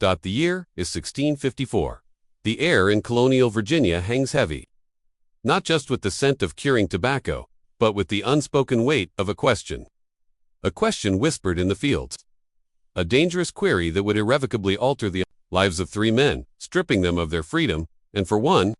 The year is 1654. The air in Colonial Virginia hangs heavy, not just with the scent of curing tobacco, but with the unspoken weight of a question. A question whispered in the fields. A dangerous query that would irrevocably alter the lives of 3 men, stripping them of their freedom, and for one,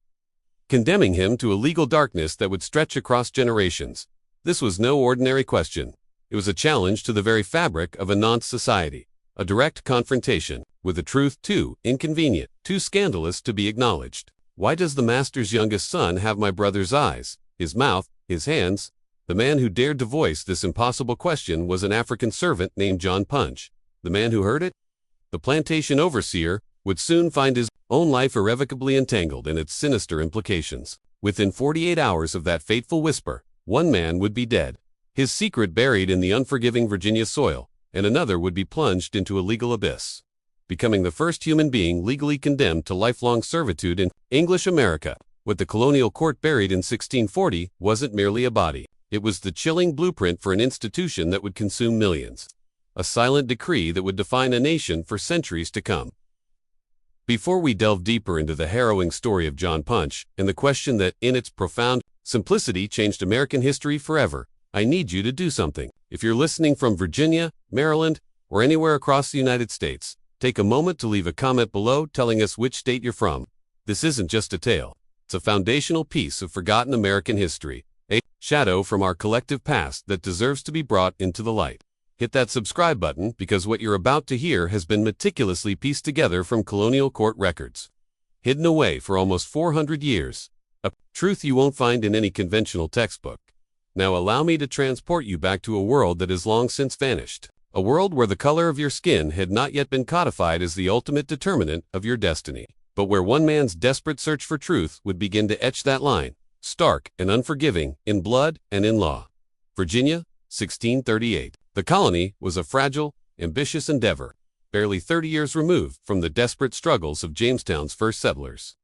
condemning him to a legal darkness that would stretch across generations. This was no ordinary question. It was a challenge to the very fabric of a nonce society, a direct confrontation with a truth too inconvenient, too scandalous to be acknowledged. Why does the master's youngest son have my brother's eyes, his mouth, his hands? The man who dared to voice this impossible question was an African servant named John Punch. The man who heard it? The plantation overseer would soon find his own life irrevocably entangled in its sinister implications. Within 48 hours of that fateful whisper, 1 man would be dead, his secret buried in the unforgiving Virginia soil, and another would be plunged into a legal abyss, becoming the first human being legally condemned to lifelong servitude in English America. What the colonial court buried in 1640 wasn't merely a body. It was the chilling blueprint for an institution that would consume millions. A silent decree that would define a nation for centuries to come. Before we delve deeper into the harrowing story of John Punch and the question that, in its profound simplicity, changed American history forever, I need you to do something. If you're listening from Virginia, Maryland, or anywhere across the United States, take a moment to leave a comment below telling us which state you're from. This isn't just a tale. It's a foundational piece of forgotten American history, a shadow from our collective past that deserves to be brought into the light. Hit that subscribe button because what you're about to hear has been meticulously pieced together from colonial court records, hidden away for almost 400 years, a truth you won't find in any conventional textbook. Now allow me to transport you back to a world that has long since vanished, a world where the color of your skin had not yet been codified as the ultimate determinant of your destiny, but where one man's desperate search for truth would begin to etch that line, stark and unforgiving, in blood and in law. Virginia, 1638. The colony was a fragile, ambitious endeavor, barely 30 years removed from the desperate struggles of Jamestown's first settlers.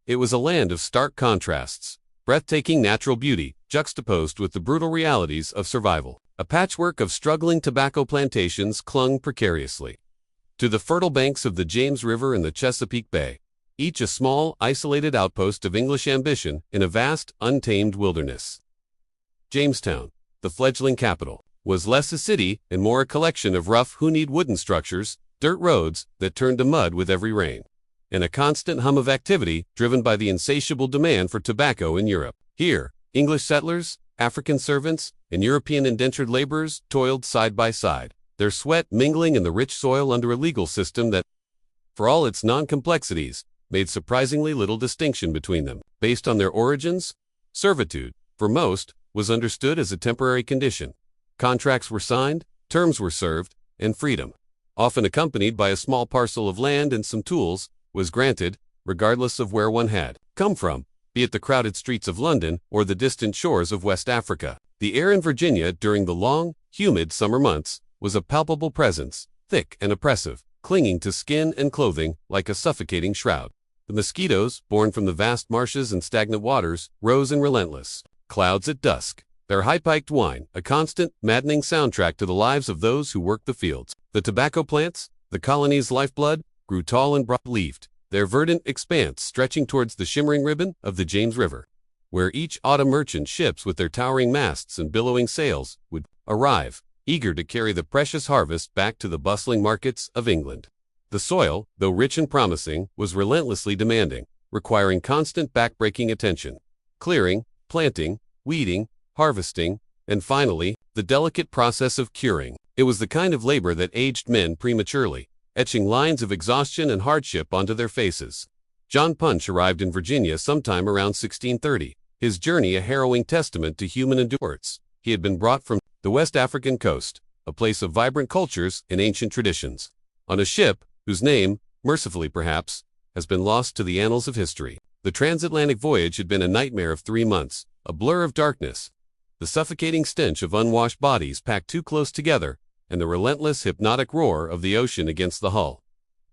It was a land of stark contrasts, breathtaking natural beauty juxtaposed with the brutal realities of survival. A patchwork of struggling tobacco plantations clung precariously to the fertile banks of the James River and the Chesapeake Bay, each a small, isolated outpost of English ambition in a vast, untamed wilderness. Jamestown, the fledgling capital, was less a city and more a collection of rough, humid wooden structures, dirt roads that turned to mud with every rain, and a constant hum of activity driven by the insatiable demand for tobacco in Europe. Here, English settlers, African servants, and European indentured laborers toiled side by side, their sweat mingling in the rich soil under a legal system that, for all its non-complexities, made surprisingly little distinction between them. Based on their origins, servitude, for most, was understood as a temporary condition. Contracts were signed, terms were served, and freedom, often accompanied by a small parcel of land and some tools, was granted, regardless of where one had come from, be it the crowded streets of London or the distant shores of West Africa. The air in Virginia during the long, humid summer months was a palpable presence, thick and oppressive, clinging to skin and clothing like a suffocating shroud. The mosquitoes, born from the vast marshes and stagnant waters, rose in relentless clouds at dusk, their high-piked whine, a constant, maddening soundtrack to the lives of those who worked the fields. The tobacco plants, the colony's lifeblood, grew tall and broad-leafed, their verdant expanse stretching towards the shimmering ribbon of the James River, where each autumn merchant ships with their towering masts and billowing sails would arrive, eager to carry the precious harvest back to the bustling markets of England. The soil, though rich and promising, was relentlessly demanding, requiring constant back-breaking attention. Clearing, planting, weeding, harvesting, and finally, the delicate process of curing. It was the kind of labor that aged men prematurely, etching lines of exhaustion and hardship onto their faces. John Punch arrived in Virginia sometime around 1630, his journey a harrowing testament to human endurance. He had been brought from the West African coast, a place of vibrant cultures and ancient traditions, on a ship whose name, mercifully perhaps, has been lost to the annals of history. The transatlantic voyage had been a nightmare of 3 months, a blur of darkness, the suffocating stench of unwashed bodies packed too close together, and the relentless hypnotic roar of the ocean against the hull.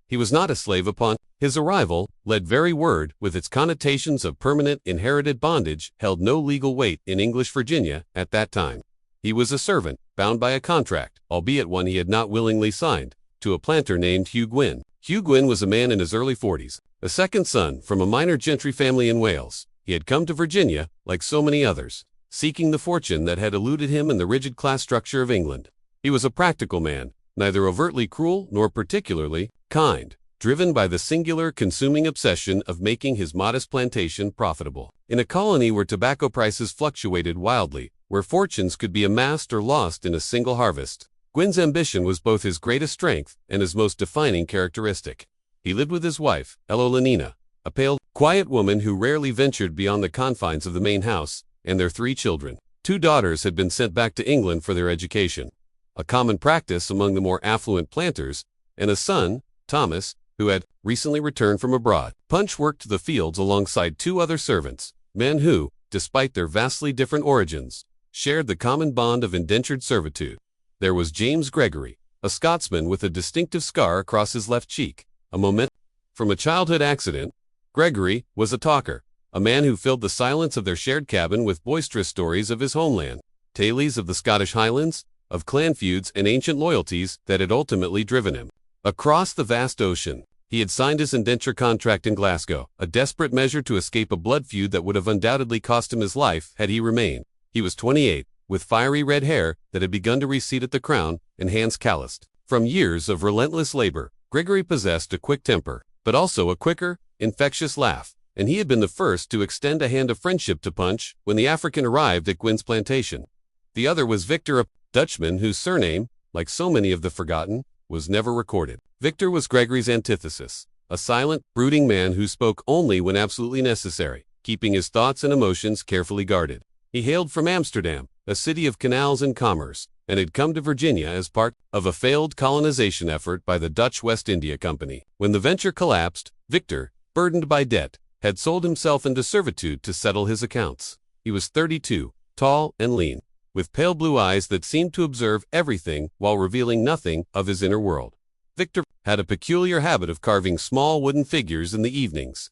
He was not a slave upon his arrival. That very word, with its connotations of permanent inherited bondage, held no legal weight in English Virginia at that time. He was a servant, bound by a contract, albeit one he had not willingly signed, to a planter named Hugh Gwynn. Hugh Gwyn was a man in his early 40s, a second son from a minor gentry family in Wales. He had come to Virginia, like so many others, seeking the fortune that had eluded him in the rigid class structure of England. He was a practical man, neither overtly cruel nor particularly kind, driven by the singular consuming obsession of making his modest plantation profitable. In a colony where tobacco prices fluctuated wildly, where fortunes could be amassed or lost in a single harvest, Gwyn's ambition was both his greatest strength and his most defining characteristic. He lived with his wife, Elolenina, a pale, quiet woman who rarely ventured beyond the confines of the main house, and their 3 children. 2 daughters had been sent back to England for their education, a common practice among the more affluent planters, and a son, Thomas, who had recently returned from abroad. Punch worked the fields alongside 2 other servants, men who, despite their vastly different origins, shared the common bond of indentured servitude. There was James Gregory, a Scotsman with a distinctive scar across his left cheek, a moment from a childhood accident. Gregory was a talker, a man who filled the silence of their shared cabin with boisterous stories of his homeland, tales of the Scottish Highlands, of clan feuds and ancient loyalties that had ultimately driven him across the vast ocean. He had signed his indenture contract in Glasgow, a desperate measure to escape a blood feud that would have undoubtedly cost him his life had he remained. He was 28, with fiery red hair that had begun to recede at the crown and hands calloused from years of relentless labor. Gregory possessed a quick temper, but also a quicker, infectious laugh, and he had been the first to extend a hand of friendship to Punch when the African arrived at Gwyn's plantation. The other was Victor, a Dutchman whose surname, like so many of the forgotten, was never recorded. Victor was Gregory's antithesis, a silent, brooding man who spoke only when absolutely necessary, keeping his thoughts and emotions carefully guarded. He hailed from Amsterdam, a city of canals and commerce, and had come to Virginia as part of a failed colonization effort by the Dutch West India Company. When the venture collapsed, Victor, burdened by debt, had sold himself into servitude to settle his accounts. He was 32, tall and lean, with pale blue eyes that seemed to observe everything while revealing nothing of his inner world. Victor had a peculiar habit of carving small wooden figures in the evenings,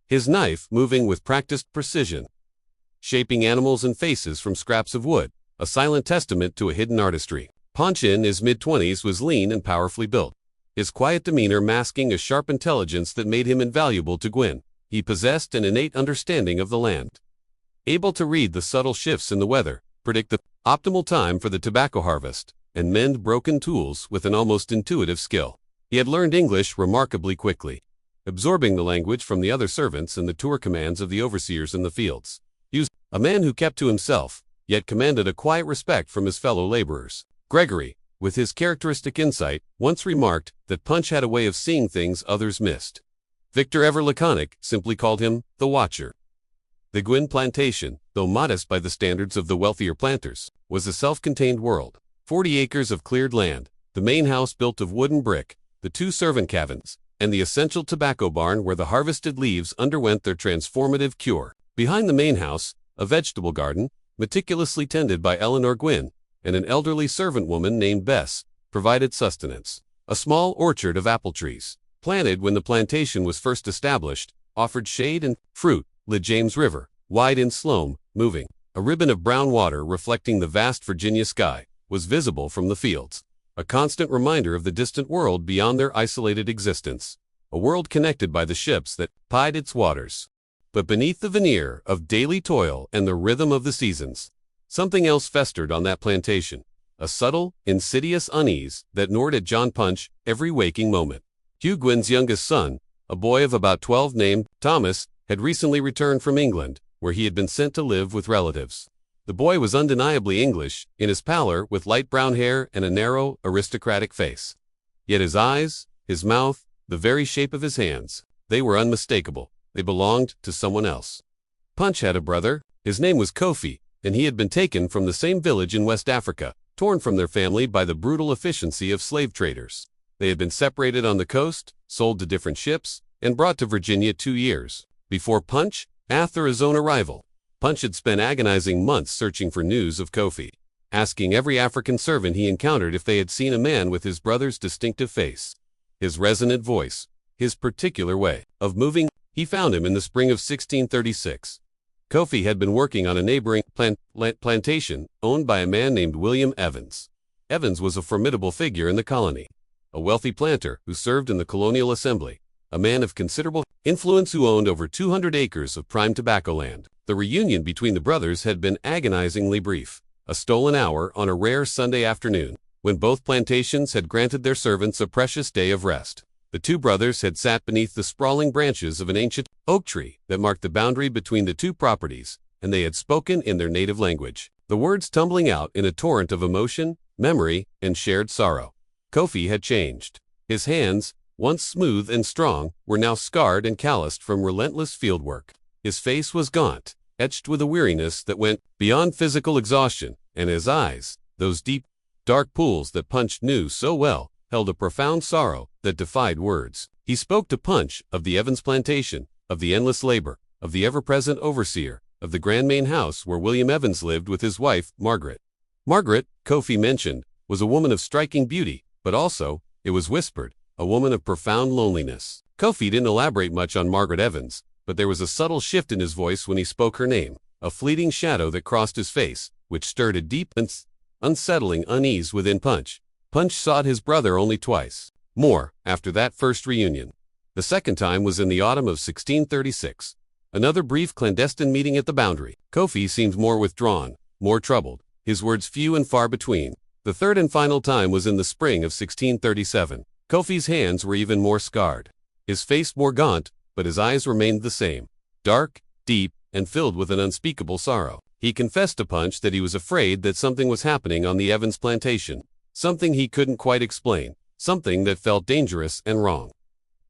his knife moving with practiced precision, shaping animals and faces from scraps of wood, a silent testament to a hidden artistry. Punch in his mid-20s was lean and powerfully built, his quiet demeanor masking a sharp intelligence that made him invaluable to Gwyn. He possessed an innate understanding of the land, able to read the subtle shifts in the weather, predict the optimal time for the tobacco harvest, and mend broken tools with an almost intuitive skill. He had learned English remarkably quickly, absorbing the language from the other servants and the tour commands of the overseers in the fields. He was a man who kept to himself, yet commanded a quiet respect from his fellow laborers. Gregory, with his characteristic insight, once remarked that Punch had a way of seeing things others missed. Victor, ever laconic, simply called him the Watcher. The Gwyn plantation, though modest by the standards of the wealthier planters, was a self-contained world. 40 acres of cleared land, the main house built of wood and brick, the 2 servant cabins, and the essential tobacco barn where the harvested leaves underwent their transformative cure. Behind the main house, a vegetable garden, meticulously tended by Eleanor Gwyn, and an elderly servant woman named Bess, provided sustenance. A small orchard of apple trees, planted when the plantation was first established, offered shade and fruit. The James River, wide and slow moving, a ribbon of brown water reflecting the vast Virginia sky, was visible from the fields, a constant reminder of the distant world beyond their isolated existence, a world connected by the ships that plied its waters. But beneath the veneer of daily toil and the rhythm of the seasons, something else festered on that plantation, a subtle, insidious unease that gnawed at John Punch every waking moment. Hugh Gwyn's youngest son, a boy of about 12 named Thomas, had recently returned from England, where he had been sent to live with relatives. The boy was undeniably English, in his pallor, with light brown hair and a narrow, aristocratic face. Yet his eyes, his mouth, the very shape of his hands, they were unmistakable. They belonged to someone else. Punch had a brother. His name was Kofi, and he had been taken from the same village in West Africa, torn from their family by the brutal efficiency of slave traders. They had been separated on the coast, sold to different ships, and brought to Virginia 2 years before Punch, after his own arrival. Punch had spent agonizing months searching for news of Kofi, asking every African servant he encountered if they had seen a man with his brother's distinctive face, his resonant voice, his particular way of moving. He found him in the spring of 1636. Kofi had been working on a neighboring plantation owned by a man named William Evans. Evans was a formidable figure in the colony, a wealthy planter who served in the Colonial Assembly, a man of considerable influence who owned over 200 acres of prime tobacco land. The reunion between the brothers had been agonizingly brief, a stolen hour on a rare Sunday afternoon, when both plantations had granted their servants a precious day of rest. The two brothers had sat beneath the sprawling branches of an ancient oak tree that marked the boundary between the two properties, and they had spoken in their native language, the words tumbling out in a torrent of emotion, memory, and shared sorrow. Kofi had changed. His hands, once smooth and strong, were now scarred and calloused from relentless fieldwork. His face was gaunt, etched with a weariness that went beyond physical exhaustion, and his eyes, those deep, dark pools that Punch knew so well, held a profound sorrow that defied words. He spoke to Punch of the Evans plantation, of the endless labor, of the ever-present overseer, of the grand main house where William Evans lived with his wife, Margaret. Margaret, Kofi mentioned, was a woman of striking beauty, but also, it was whispered, a woman of profound loneliness. Kofi didn't elaborate much on Margaret Evans, but there was a subtle shift in his voice when he spoke her name, a fleeting shadow that crossed his face, which stirred a deep and unsettling unease within Punch. Punch sought his brother only twice more after that first reunion. The second time was in the autumn of 1636. Another brief clandestine meeting at the boundary. Kofi seemed more withdrawn, more troubled, his words few and far between. The third and final time was in the spring of 1637. Kofi's hands were even more scarred, his face more gaunt, but his eyes remained the same, dark, deep, and filled with an unspeakable sorrow. He confessed to Punch that he was afraid that something was happening on the Evans plantation, something he couldn't quite explain, something that felt dangerous and wrong.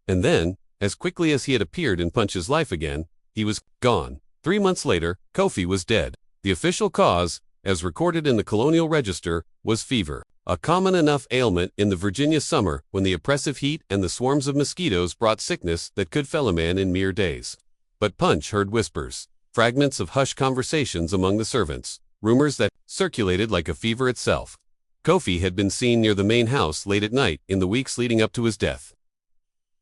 And then, as quickly as he had appeared in Punch's life again, he was gone. 3 months later, Kofi was dead. The official cause, as recorded in the Colonial Register, was fever, a common enough ailment in the Virginia summer when the oppressive heat and the swarms of mosquitoes brought sickness that could fell a man in mere days. But Punch heard whispers, fragments of hushed conversations among the servants, rumors that circulated like a fever itself. Kofi had been seen near the main house late at night in the weeks leading up to his death.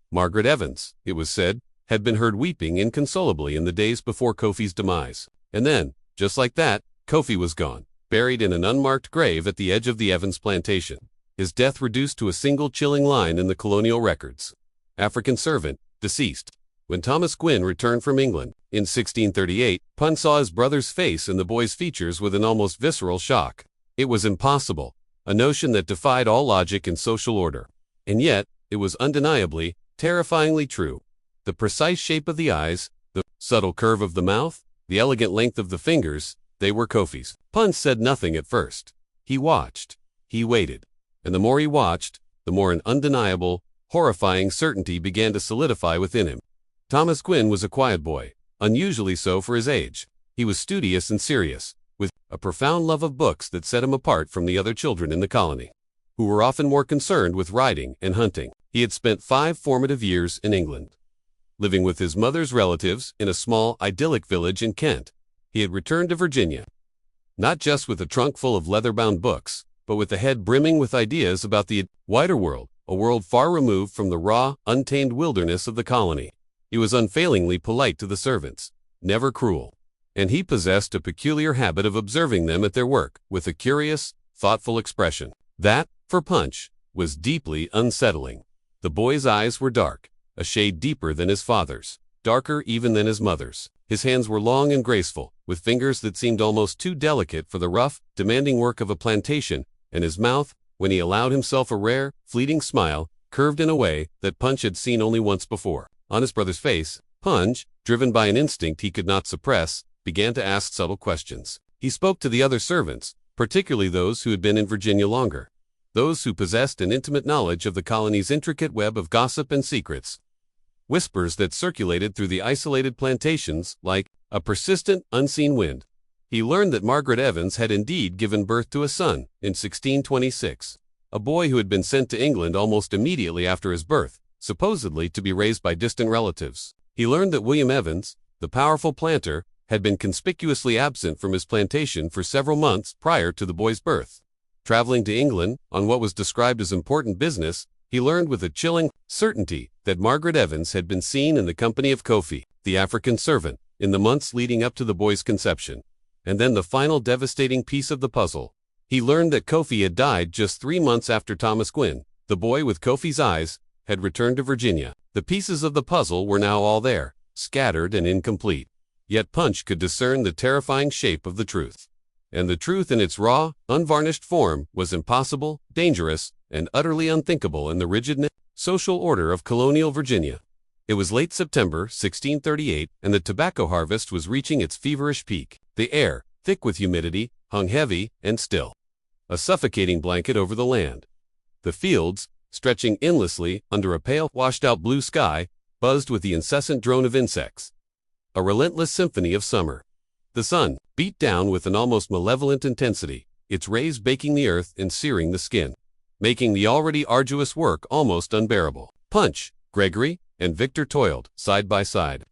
Margaret Evans, it was said, had been heard weeping inconsolably in the days before Kofi's demise. And then, just like that, Kofi was gone, buried in an unmarked grave at the edge of the Evans plantation. His death reduced to a single chilling line in the colonial records. African servant, deceased. When Thomas Gwynn returned from England in 1638, Punch saw his brother's face and the boy's features with an almost visceral shock. It was impossible, a notion that defied all logic and social order. And yet, it was undeniably, terrifyingly true. The precise shape of the eyes, the subtle curve of the mouth, the elegant length of the fingers, they were Kofi's. Punch said nothing at first. He watched. He waited. And the more he watched, the more an undeniable, horrifying certainty began to solidify within him. Thomas Gwynn was a quiet boy, unusually so for his age. He was studious and serious, with a profound love of books that set him apart from the other children in the colony, who were often more concerned with riding and hunting. He had spent 5 formative years in England, living with his mother's relatives in a small, idyllic village in Kent. He had returned to Virginia, not just with a trunk full of leather-bound books, but with a head brimming with ideas about the wider world, a world far removed from the raw, untamed wilderness of the colony. He was unfailingly polite to the servants, never cruel, and he possessed a peculiar habit of observing them at their work with a curious, thoughtful expression. That, for Punch, was deeply unsettling. The boy's eyes were dark, a shade deeper than his father's, darker even than his mother's. His hands were long and graceful, with fingers that seemed almost too delicate for the rough, demanding work of a plantation, and his mouth, when he allowed himself a rare, fleeting smile, curved in a way that Punch had seen only once before. On his brother's face, Punch, driven by an instinct he could not suppress, began to ask subtle questions. He spoke to the other servants, particularly those who had been in Virginia longer, those who possessed an intimate knowledge of the colony's intricate web of gossip and secrets. Whispers that circulated through the isolated plantations like a persistent, unseen wind. He learned that Margaret Evans had indeed given birth to a son in 1626, a boy who had been sent to England almost immediately after his birth, supposedly to be raised by distant relatives. He learned that William Evans, the powerful planter, had been conspicuously absent from his plantation for several months prior to the boy's birth. Traveling to England on what was described as important business, he learned with a chilling certainty that Margaret Evans had been seen in the company of Kofi, the African servant, in the months leading up to the boy's conception. And then the final devastating piece of the puzzle. He learned that Kofi had died just 3 months after Thomas Gwynn, The boy with Kofi's eyes had returned to Virginia. The pieces of the puzzle were now all there, scattered and incomplete. Yet Punch could discern the terrifying shape of the truth. And the truth in its raw, unvarnished form was impossible, dangerous, and utterly unthinkable in the rigid social order of colonial Virginia. It was late September, 1638, and the tobacco harvest was reaching its feverish peak. The air, thick with humidity, hung heavy and still, a suffocating blanket over the land. The fields, stretching endlessly under a pale, washed-out blue sky, buzzed with the incessant drone of insects. A relentless symphony of summer. The sun beat down with an almost malevolent intensity, its rays baking the earth and searing the skin, making the already arduous work almost unbearable. Punch, Gregory, and Victor toiled, side by side,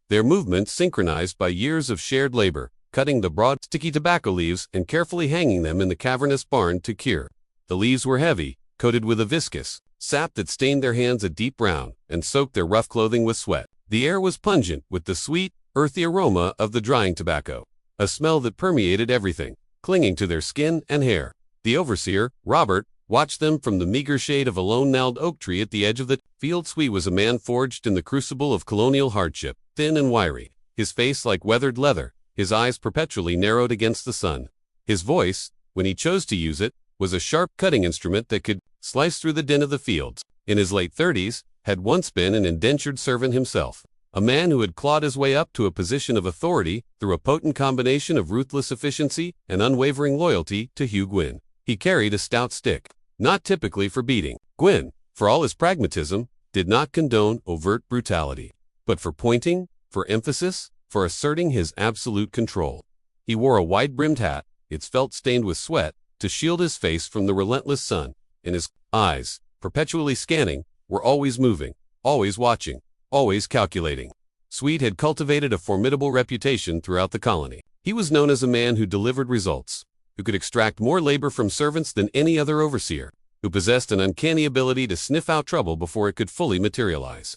their movements synchronized by years of shared labor, cutting the broad, sticky tobacco leaves and carefully hanging them in the cavernous barn to cure. The leaves were heavy, coated with a viscous sap that stained their hands a deep brown and soaked their rough clothing with sweat. The air was pungent with the sweet, earthy aroma of the drying tobacco, a smell that permeated everything, clinging to their skin and hair. The overseer, Robert, watched them from the meager shade of a lone gnarled oak tree at the edge of the field. Sweet was a man forged in the crucible of colonial hardship, thin and wiry, his face like weathered leather, his eyes perpetually narrowed against the sun. His voice, when he chose to use it, was a sharp cutting instrument that could slice through the din of the fields. In his late 30s, had once been an indentured servant himself, a man who had clawed his way up to a position of authority through a potent combination of ruthless efficiency and unwavering loyalty to Hugh Gwynn. He carried a stout stick, not typically for beating. Gwynn, for all his pragmatism, did not condone overt brutality, but for pointing, for emphasis, for asserting his absolute control. He wore a wide-brimmed hat, its felt stained with sweat, to shield his face from the relentless sun, and his eyes, perpetually scanning, were always moving, always watching, always calculating. Sweet had cultivated a formidable reputation throughout the colony. He was known as a man who delivered results, who could extract more labor from servants than any other overseer, who possessed an uncanny ability to sniff out trouble before it could fully materialize.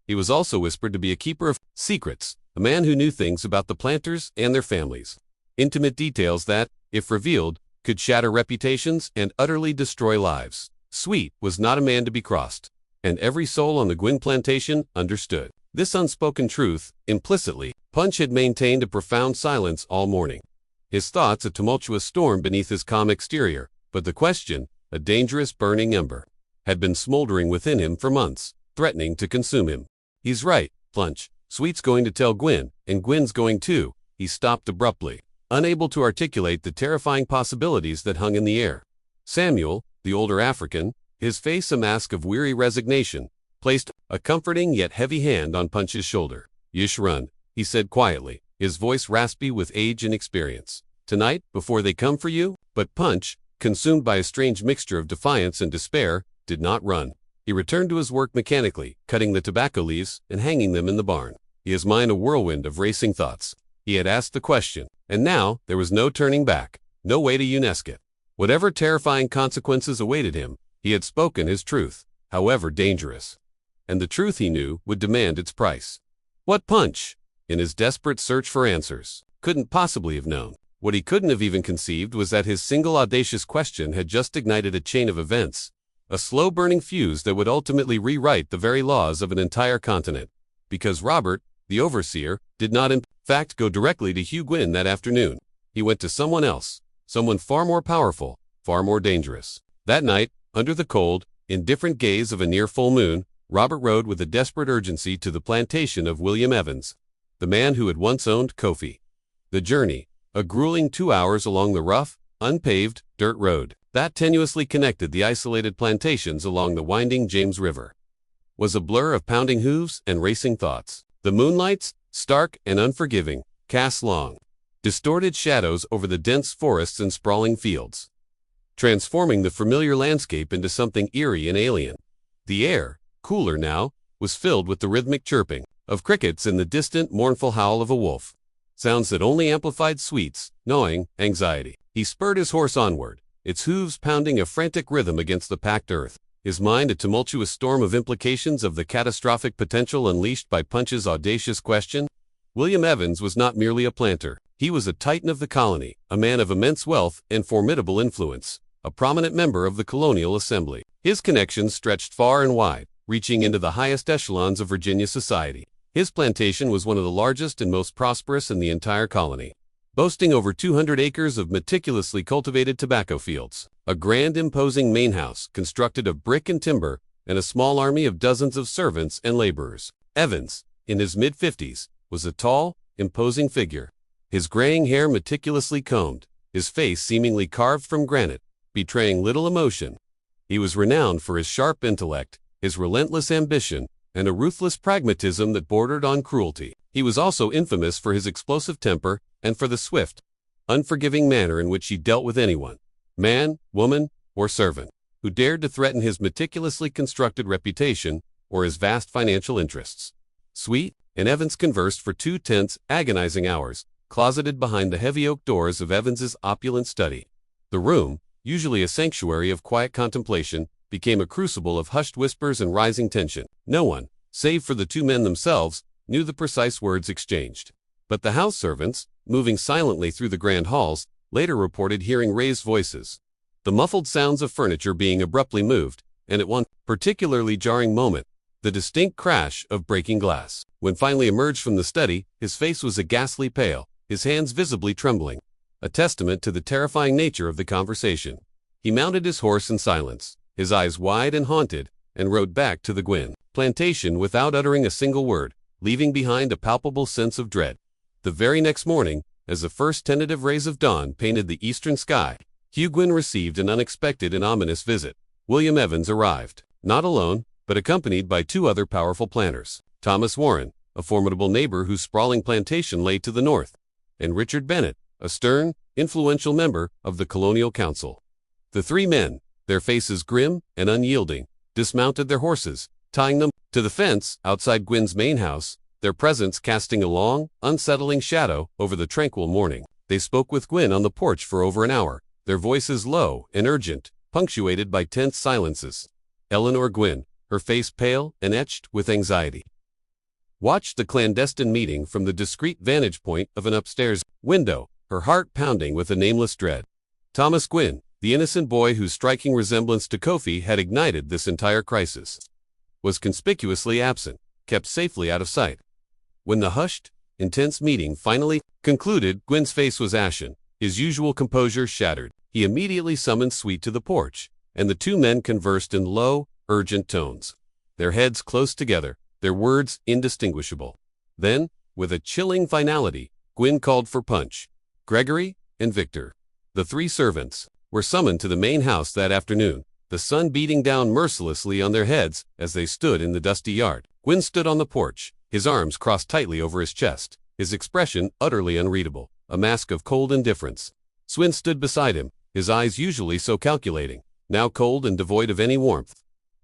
He was also whispered to be a keeper of secrets, a man who knew things about the planters and their families, intimate details that, if revealed, could shatter reputations and utterly destroy lives. Sweet was not a man to be crossed, and every soul on the Gwynn plantation understood this unspoken truth implicitly. Punch had maintained a profound silence all morning, his thoughts a tumultuous storm beneath his calm exterior, but the question, a dangerous burning ember, had been smoldering within him for months, threatening to consume him. He's right, Punch. Sweet's going to tell Gwynn, and Gwynn's going too. He stopped abruptly, unable to articulate the terrifying possibilities that hung in the air. Samuel, the older African, his face a mask of weary resignation, placed a comforting yet heavy hand on Punch's shoulder. "Yish run," he said quietly, his voice raspy with age and experience. "Tonight, before they come for you?" But Punch, consumed by a strange mixture of defiance and despair, did not run. He returned to his work mechanically, cutting the tobacco leaves and hanging them in the barn, his mind a whirlwind of racing thoughts. He had asked the question, and now there was no turning back, no way to UNESCO it. Whatever terrifying consequences awaited him, he had spoken his truth, however dangerous. And the truth, he knew, would demand its price. What Punch, in his desperate search for answers, couldn't possibly have known, what he couldn't have even conceived, was that his single audacious question had just ignited a chain of events, a slow-burning fuse that would ultimately rewrite the very laws of an entire continent. Because Robert, the overseer, did not in fact go directly to Hugh Gwynn that afternoon. He went to someone else, someone far more powerful, far more dangerous. That night, under the cold, indifferent gaze of a near full moon, Robert rode with a desperate urgency to the plantation of William Evans, the man who had once owned Kofi. The journey, a grueling 2 hours along the rough, unpaved, dirt road that tenuously connected the isolated plantations along the winding James River, was a blur of pounding hooves and racing thoughts. The moonlights, stark and unforgiving, cast long, distorted shadows over the dense forests and sprawling fields, transforming the familiar landscape into something eerie and alien. The air, cooler now, was filled with the rhythmic chirping of crickets and the distant, mournful howl of a wolf, sounds that only amplified Sweet's gnawing anxiety. He spurred his horse onward, its hooves pounding a frantic rhythm against the packed earth, his mind a tumultuous storm of implications of the catastrophic potential unleashed by Punch's audacious question. William Evans was not merely a planter. He was a titan of the colony, a man of immense wealth and formidable influence, a prominent member of the Colonial Assembly. His connections stretched far and wide, reaching into the highest echelons of Virginia society. His plantation was one of the largest and most prosperous in the entire colony, boasting over 200 acres of meticulously cultivated tobacco fields, a grand imposing main house constructed of brick and timber, and a small army of dozens of servants and laborers. Evans, in his mid-50s, was a tall, imposing figure, his graying hair meticulously combed, his face seemingly carved from granite, betraying little emotion. He was renowned for his sharp intellect, his relentless ambition, and a ruthless pragmatism that bordered on cruelty. He was also infamous for his explosive temper and for the swift, unforgiving manner in which he dealt with anyone, man, woman, or servant, who dared to threaten his meticulously constructed reputation or his vast financial interests. Sweet and Evans conversed for 2 tense, agonizing hours, closeted behind the heavy oak doors of Evans's opulent study. The room, usually a sanctuary of quiet contemplation, became a crucible of hushed whispers and rising tension. No one, save for the 2 men themselves, knew the precise words exchanged. But the house servants, moving silently through the grand halls, later reported hearing raised voices, the muffled sounds of furniture being abruptly moved, and at one particularly jarring moment, the distinct crash of breaking glass. When finally emerged from the study, his face was a ghastly pale, his hands visibly trembling, a testament to the terrifying nature of the conversation. He mounted his horse in silence, his eyes wide and haunted, and rode back to the Gwynn plantation without uttering a single word, leaving behind a palpable sense of dread. The very next morning, as the first tentative rays of dawn painted the eastern sky, Hugh Gwynn received an unexpected and ominous visit. William Evans arrived, not alone, but accompanied by 2 other powerful planters, Thomas Warren, a formidable neighbor whose sprawling plantation lay to the north, and Richard Bennett, a stern, influential member of the Colonial Council. The 3 men, their faces grim and unyielding, dismounted their horses, tying them to the fence outside Gwynn's main house, their presence casting a long, unsettling shadow over the tranquil morning. They spoke with Gwynn on the porch for over an hour, their voices low and urgent, punctuated by tense silences. Eleanor Gwynn, her face pale and etched with anxiety, watched the clandestine meeting from the discreet vantage point of an upstairs window, her heart pounding with a nameless dread. Thomas Gwynn, the innocent boy whose striking resemblance to Kofi had ignited this entire crisis, was conspicuously absent, kept safely out of sight. When the hushed, intense meeting finally concluded, Gwynn's face was ashen, his usual composure shattered. He immediately summoned Sweet to the porch, and the 2 men conversed in low, urgent tones, their heads close together, their words indistinguishable. Then, with a chilling finality, Gwynn called for Punch, Gregory, and Victor. The 3 servants were summoned to the main house that afternoon, the sun beating down mercilessly on their heads as they stood in the dusty yard. Gwynn stood on the porch, his arms crossed tightly over his chest, his expression utterly unreadable, a mask of cold indifference. Swin stood beside him, his eyes usually so calculating, now cold and devoid of any warmth.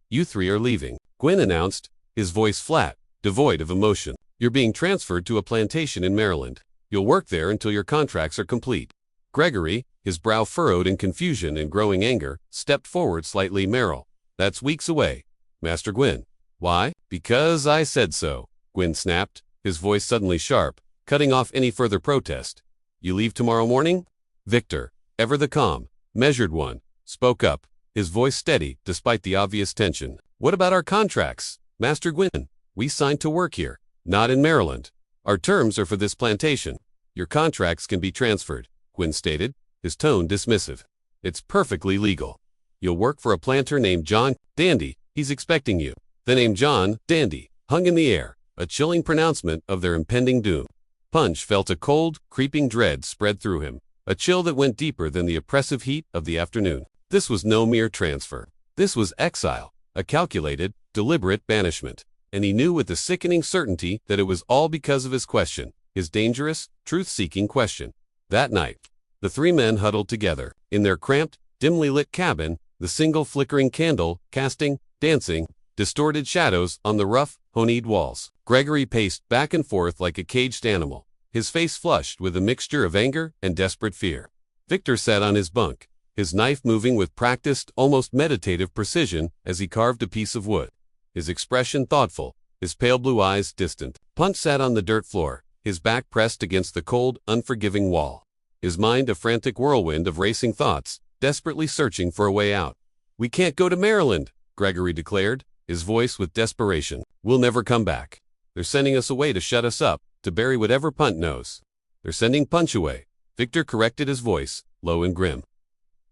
"You 3 are leaving," Gwynn announced, his voice flat, devoid of emotion. "You're being transferred to a plantation in Maryland. You'll work there until your contracts are complete." Gregory, his brow furrowed in confusion and growing anger, stepped forward slightly. "Merrill, that's weeks away, Master Gwynn." "Why?" "Because I said so," Gwynn snapped, his voice suddenly sharp, cutting off any further protest. "You leave tomorrow morning?" Victor, ever the calm, measured one, spoke up, his voice steady despite the obvious tension. "What about our contracts, Master Gwynn? We signed to work here, not in Maryland. Our terms are for this plantation. Your contracts can be transferred," Gwynn stated, his tone dismissive. "It's perfectly legal. You'll work for a planter named John Dandy. He's expecting you." The name John Dandy hung in the air, a chilling pronouncement of their impending doom. Punch felt a cold, creeping dread spread through him, a chill that went deeper than the oppressive heat of the afternoon. This was no mere transfer. This was exile, a calculated, deliberate banishment. And he knew with a sickening certainty that it was all because of his question, his dangerous, truth-seeking question. That night, the 3 men huddled together, in their cramped, dimly lit cabin, the single flickering candle casting, dancing, distorted shadows on the rough, honeyed walls. Gregory paced back and forth like a caged animal, his face flushed with a mixture of anger and desperate fear. Victor sat on his bunk, his knife moving with practiced, almost meditative precision as he carved a piece of wood, his expression thoughtful, his pale blue eyes distant. Punch sat on the dirt floor, his back pressed against the cold, unforgiving wall, his mind a frantic whirlwind of racing thoughts, desperately searching for a way out. "We can't go to Maryland," Gregory declared, his voice with desperation. "We'll never come back. They're sending us away to shut us up, to bury whatever Punt knows." "They're sending Punch away," Victor corrected, his voice low and grim.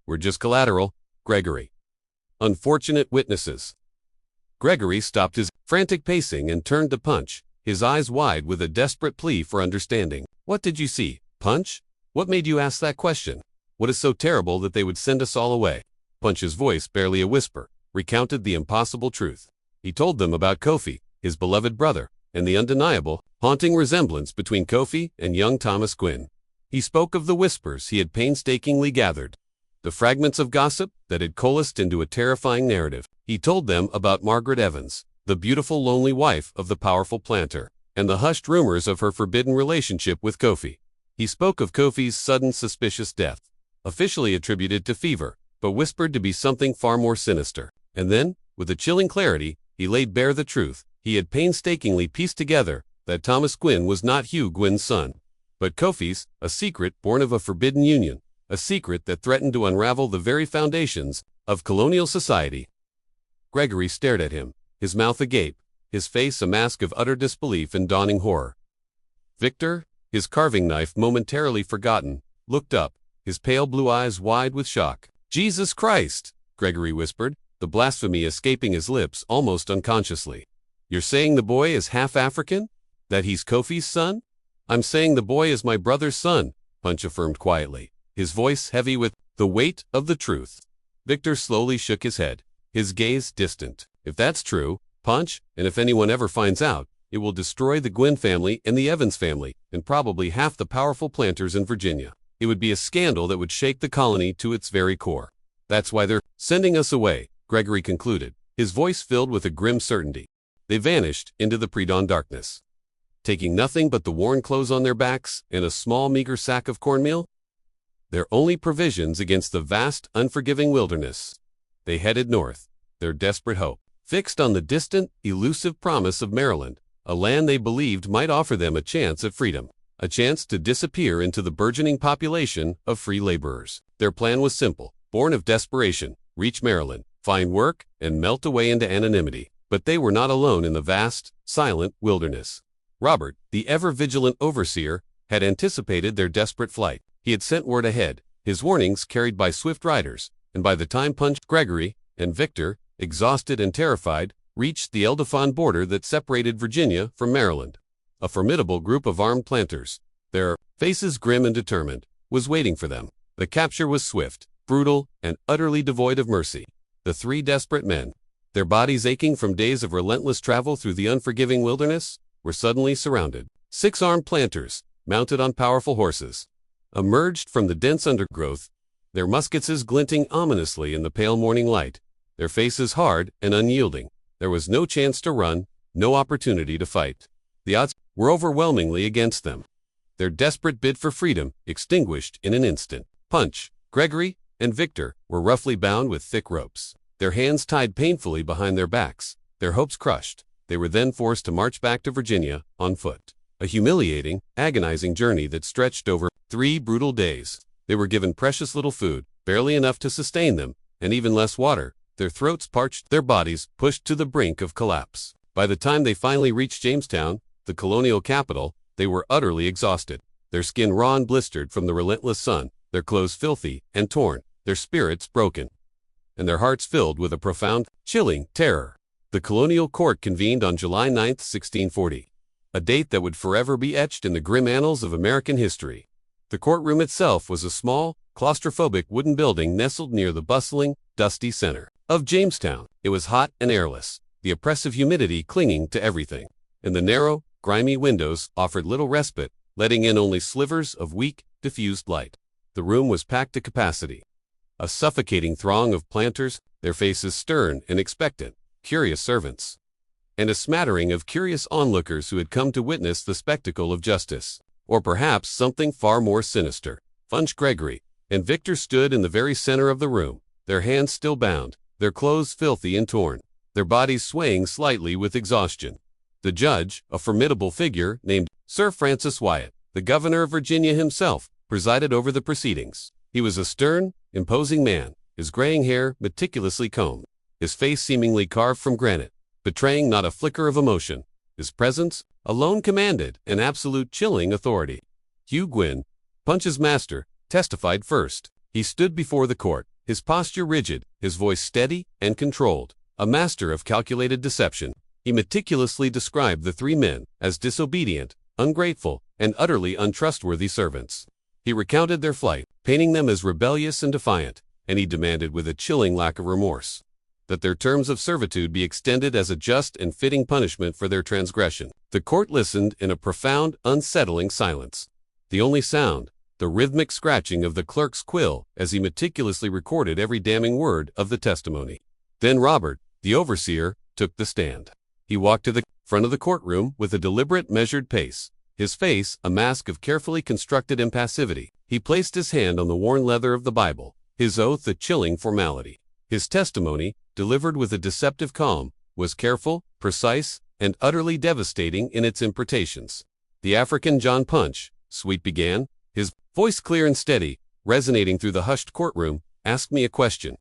"We're just collateral, Gregory. Unfortunate witnesses." Gregory stopped his frantic pacing and turned to Punch, his eyes wide with a desperate plea for understanding. "What did you see, Punch? What made you ask that question? What is so terrible that they would send us all away?" Punch's voice, barely a whisper, recounted the impossible truth. He told them about Kofi, his beloved brother, and the undeniable, haunting resemblance between Kofi and young Thomas Quinn. He spoke of the whispers he had painstakingly gathered, the fragments of gossip that had coalesced into a terrifying narrative. He told them about Margaret Evans, the beautiful lonely wife of the powerful planter, and the hushed rumors of her forbidden relationship with Kofi. He spoke of Kofi's sudden suspicious death, officially attributed to fever, but whispered to be something far more sinister. And then, with a chilling clarity, he laid bare the truth. He had painstakingly pieced together that Thomas Quinn was not Hugh Gwynn's son, but Kofi's, a secret born of a forbidden union, a secret that threatened to unravel the very foundations of colonial society. Gregory stared at him, his mouth agape, his face a mask of utter disbelief and dawning horror. Victor, his carving knife momentarily forgotten, looked up, his pale blue eyes wide with shock. "Jesus Christ!" Gregory whispered, the blasphemy escaping his lips almost unconsciously. "You're saying the boy is half African? That he's Kofi's son?" "I'm saying the boy is my brother's son," Punch affirmed quietly, his voice heavy with the weight of the truth. Victor slowly shook his head, his gaze distant. "If that's true, Punch, and if anyone ever finds out, it will destroy the Gwynn family and the Evans family, and probably half the powerful planters in Virginia. It would be a scandal that would shake the colony to its very core. That's why they're sending us away," Gregory concluded, his voice filled with a grim certainty. They vanished into the pre-dawn darkness, taking nothing but the worn clothes on their backs and a small meager sack of cornmeal, their only provisions against the vast, unforgiving wilderness. They headed north, their desperate hope fixed on the distant, elusive promise of Maryland, a land they believed might offer them a chance at freedom, a chance to disappear into the burgeoning population of free laborers. Their plan was simple, born of desperation: reach Maryland, find work, and melt away into anonymity. But they were not alone in the vast, silent wilderness. Robert, the ever-vigilant overseer, had anticipated their desperate flight. He had sent word ahead, his warnings carried by swift riders, and by the time Punch, Gregory, and Victor, exhausted and terrified, reached the Eldefon border that separated Virginia from Maryland, a formidable group of armed planters, their faces grim and determined, was waiting for them. The capture was swift, brutal, and utterly devoid of mercy. The three desperate men, their bodies aching from days of relentless travel through the unforgiving wilderness, were suddenly surrounded. 6 armed planters, mounted on powerful horses, emerged from the dense undergrowth, their muskets glinting ominously in the pale morning light, their faces hard and unyielding. There was no chance to run, no opportunity to fight. The odds were overwhelmingly against them. Their desperate bid for freedom extinguished in an instant. Punch, Gregory, and Victor were roughly bound with thick ropes, their hands tied painfully behind their backs, their hopes crushed. They were then forced to march back to Virginia on foot, a humiliating, agonizing journey that stretched over 3 brutal days. They were given precious little food, barely enough to sustain them, and even less water. Their throats parched, their bodies pushed to the brink of collapse. By the time they finally reached Jamestown, the colonial capital, they were utterly exhausted, their skin raw and blistered from the relentless sun, their clothes filthy and torn, their spirits broken, and their hearts filled with a profound, chilling terror. The colonial court convened on July 9, 1640, a date that would forever be etched in the grim annals of American history. The courtroom itself was a small, claustrophobic wooden building nestled near the bustling, dusty center of Jamestown. It was hot and airless, the oppressive humidity clinging to everything, and the narrow, grimy windows offered little respite, letting in only slivers of weak, diffused light. The room was packed to capacity, a suffocating throng of planters, their faces stern and expectant, curious servants, and a smattering of curious onlookers who had come to witness the spectacle of justice. Or perhaps something far more sinister. Punch, Gregory, and Victor stood in the very center of the room, their hands still bound, their clothes filthy and torn, their bodies swaying slightly with exhaustion. The judge, a formidable figure named Sir Francis Wyatt, the governor of Virginia himself, presided over the proceedings. He was a stern, imposing man, his graying hair meticulously combed, his face seemingly carved from granite, betraying not a flicker of emotion. His presence alone commanded an absolute chilling authority. Hugh Gwynn, Punch's master, testified first. He stood before the court, his posture rigid, his voice steady and controlled. A master of calculated deception, he meticulously described the three men as disobedient, ungrateful, and utterly untrustworthy servants. He recounted their flight, painting them as rebellious and defiant, and he demanded with a chilling lack of remorse that their terms of servitude be extended as a just and fitting punishment for their transgression. The court listened in a profound, unsettling silence. The only sound, the rhythmic scratching of the clerk's quill as he meticulously recorded every damning word of the testimony. Then Robert, the overseer, took the stand. He walked to the front of the courtroom with a deliberate, measured pace, his face a mask of carefully constructed impassivity. He placed his hand on the worn leather of the Bible, his oath a chilling formality. His testimony, delivered with a deceptive calm, was careful, precise, and utterly devastating in its imprecations. The African John Punch, Sweet began, his voice clear and steady, resonating through the hushed courtroom, asked me a question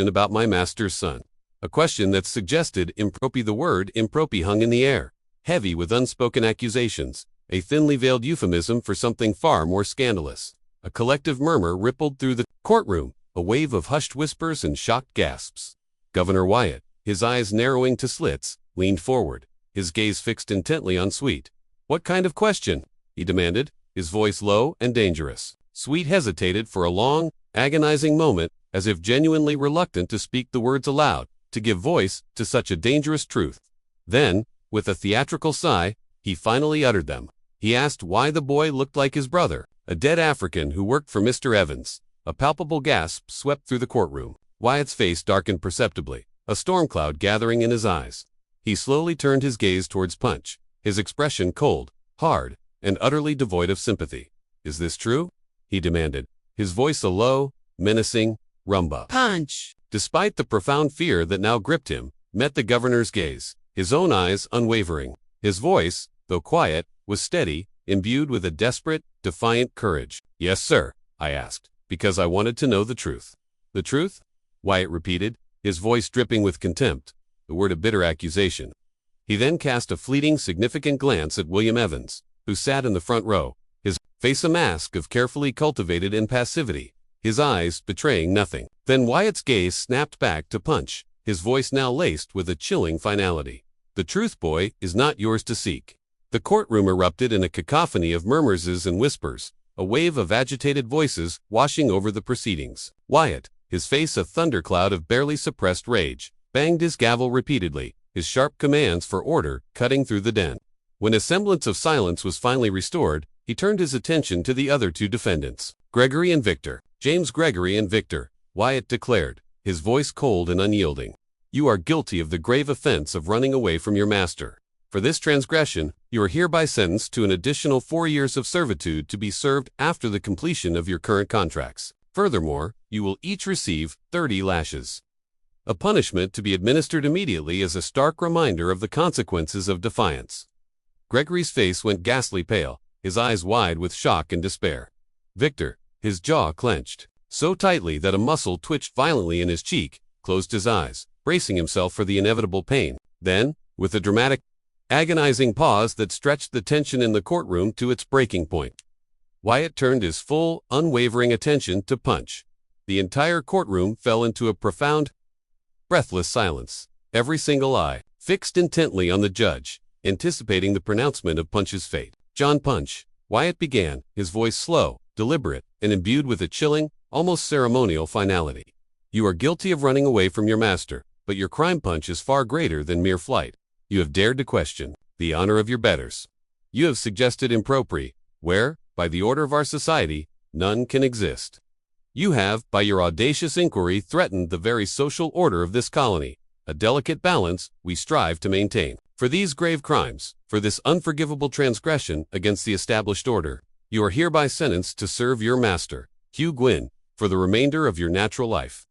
about my master's son. A question that suggested impropi. The word impropi hung in the air, heavy with unspoken accusations, a thinly veiled euphemism for something far more scandalous. A collective murmur rippled through the courtroom, a wave of hushed whispers and shocked gasps. Governor Wyatt, his eyes narrowing to slits, leaned forward, his gaze fixed intently on Sweet. "What kind of question?" he demanded, his voice low and dangerous. Sweet hesitated for a long, agonizing moment, as if genuinely reluctant to speak the words aloud, to give voice to such a dangerous truth. Then, with a theatrical sigh, he finally uttered them. He asked why the boy looked like his brother, a dead African who worked for Mr. Evans. A palpable gasp swept through the courtroom. Wyatt's face darkened perceptibly, a storm cloud gathering in his eyes. He slowly turned his gaze towards Punch, his expression cold, hard, and utterly devoid of sympathy. "Is this true?" he demanded, his voice a low, menacing rumba. Punch, Despite the profound fear that now gripped him, met the governor's gaze, his own eyes unwavering. His voice, though quiet, was steady, imbued with a desperate, defiant courage. "Yes, sir," I asked, because I wanted to know the truth. "The truth?" Wyatt repeated, his voice dripping with contempt, the word of bitter accusation. He then cast a fleeting, significant glance at William Evans, who sat in the front row, his face a mask of carefully cultivated impassivity, his eyes betraying nothing. Then Wyatt's gaze snapped back to Punch, his voice now laced with a chilling finality. "The truth, boy, is not yours to seek." The courtroom erupted in a cacophony of murmurs and whispers, a wave of agitated voices washing over the proceedings. Wyatt, his face a thundercloud of barely suppressed rage, banged his gavel repeatedly, his sharp commands for order cutting through the din. When a semblance of silence was finally restored, he turned his attention to the other two defendants, Gregory and Victor. "James Gregory and Victor," Wyatt declared, his voice cold and unyielding, "you are guilty of the grave offense of running away from your master. For this transgression, you are hereby sentenced to an additional 4 years of servitude to be served after the completion of your current contracts. Furthermore, you will each receive 30 lashes. A punishment to be administered immediately as a stark reminder of the consequences of defiance." Gregory's face went ghastly pale, his eyes wide with shock and despair. Victor, his jaw clenched so tightly that a muscle twitched violently in his cheek, closed his eyes, bracing himself for the inevitable pain. Then, with a dramatic, agonizing pause that stretched the tension in the courtroom to its breaking point, Wyatt turned his full, unwavering attention to Punch. The entire courtroom fell into a profound, breathless silence, every single eye fixed intently on the judge, anticipating the pronouncement of Punch's fate. "John Punch," Wyatt began, his voice slow, deliberate, and imbued with a chilling, almost ceremonial finality. "You are guilty of running away from your master, but your crime, Punch, is far greater than mere flight. You have dared to question the honor of your betters. You have suggested impropriety, where, by the order of our society, none can exist. You have, by your audacious inquiry, threatened the very social order of this colony, a delicate balance we strive to maintain. For these grave crimes, for this unforgivable transgression against the established order, you are hereby sentenced to serve your master, Hugh Gwynn, for the remainder of your natural life."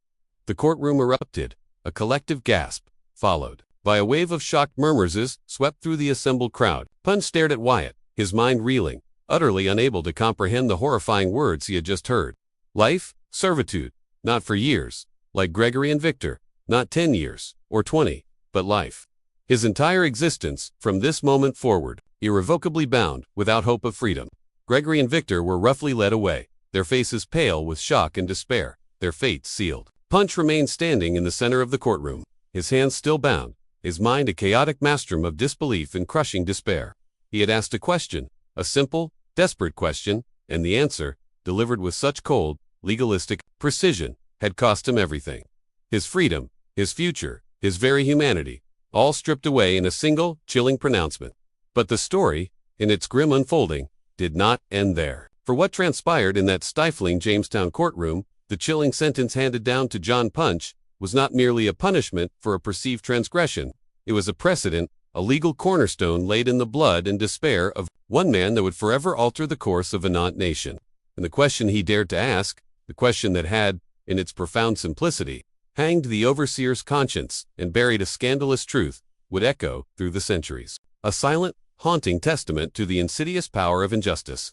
The courtroom erupted. A collective gasp followed. By a wave of shocked murmurs swept through the assembled crowd. Punch stared at Wyatt, his mind reeling, utterly unable to comprehend the horrifying words he had just heard. Life, servitude, Not for years, like Gregory and Victor, not 10 years, or 20, but life. His entire existence, from this moment forward, irrevocably bound, without hope of freedom. Gregory and Victor were roughly led away, their faces pale with shock and despair, their fates sealed. Punch remained standing in the center of the courtroom, his hands still bound, his mind a chaotic maelstrom of disbelief and crushing despair. He had asked a question, a simple, desperate question, and the answer, delivered with such cold, legalistic precision, had cost him everything. His freedom, his future, his very humanity, all stripped away in a single, chilling pronouncement. But the story, in its grim unfolding, did not end there. For what transpired in that stifling Jamestown courtroom, the chilling sentence handed down to John Punch, was not merely a punishment for a perceived transgression. It was a precedent, a legal cornerstone laid in the blood and despair of one man that would forever alter the course of a nation. And the question he dared to ask, the question that had, in its profound simplicity, hanged the overseer's conscience and buried a scandalous truth, would echo through the centuries. A silent, haunting testament to the insidious power of injustice.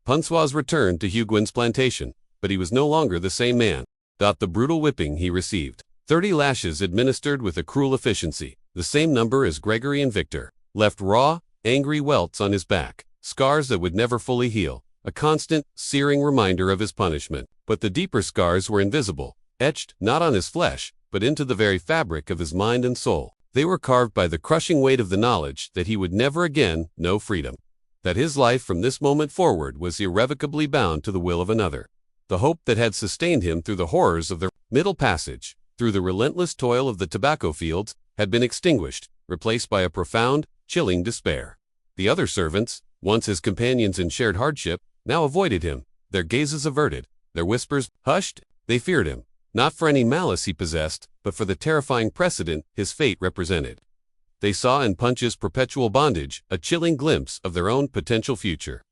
Punch's returned to Huguen's plantation, but he was no longer the same man. The brutal whipping he received, 30 lashes administered with a cruel efficiency, the same number as Gregory and Victor, left raw, angry welts on his back, scars that would never fully heal, a constant, searing reminder of his punishment. But the deeper scars were invisible, etched not on his flesh, but into the very fabric of his mind and soul. They were carved by the crushing weight of the knowledge that he would never again know freedom, that his life from this moment forward was irrevocably bound to the will of another. The hope that had sustained him through the horrors of the Middle Passage, through the relentless toil of the tobacco fields, had been extinguished, replaced by a profound, chilling despair. The other servants, once his companions in shared hardship, now avoided him, their gazes averted, their whispers hushed. They feared him, not for any malice he possessed, but for the terrifying precedent his fate represented. They saw in Punch's perpetual bondage a chilling glimpse of their own potential future.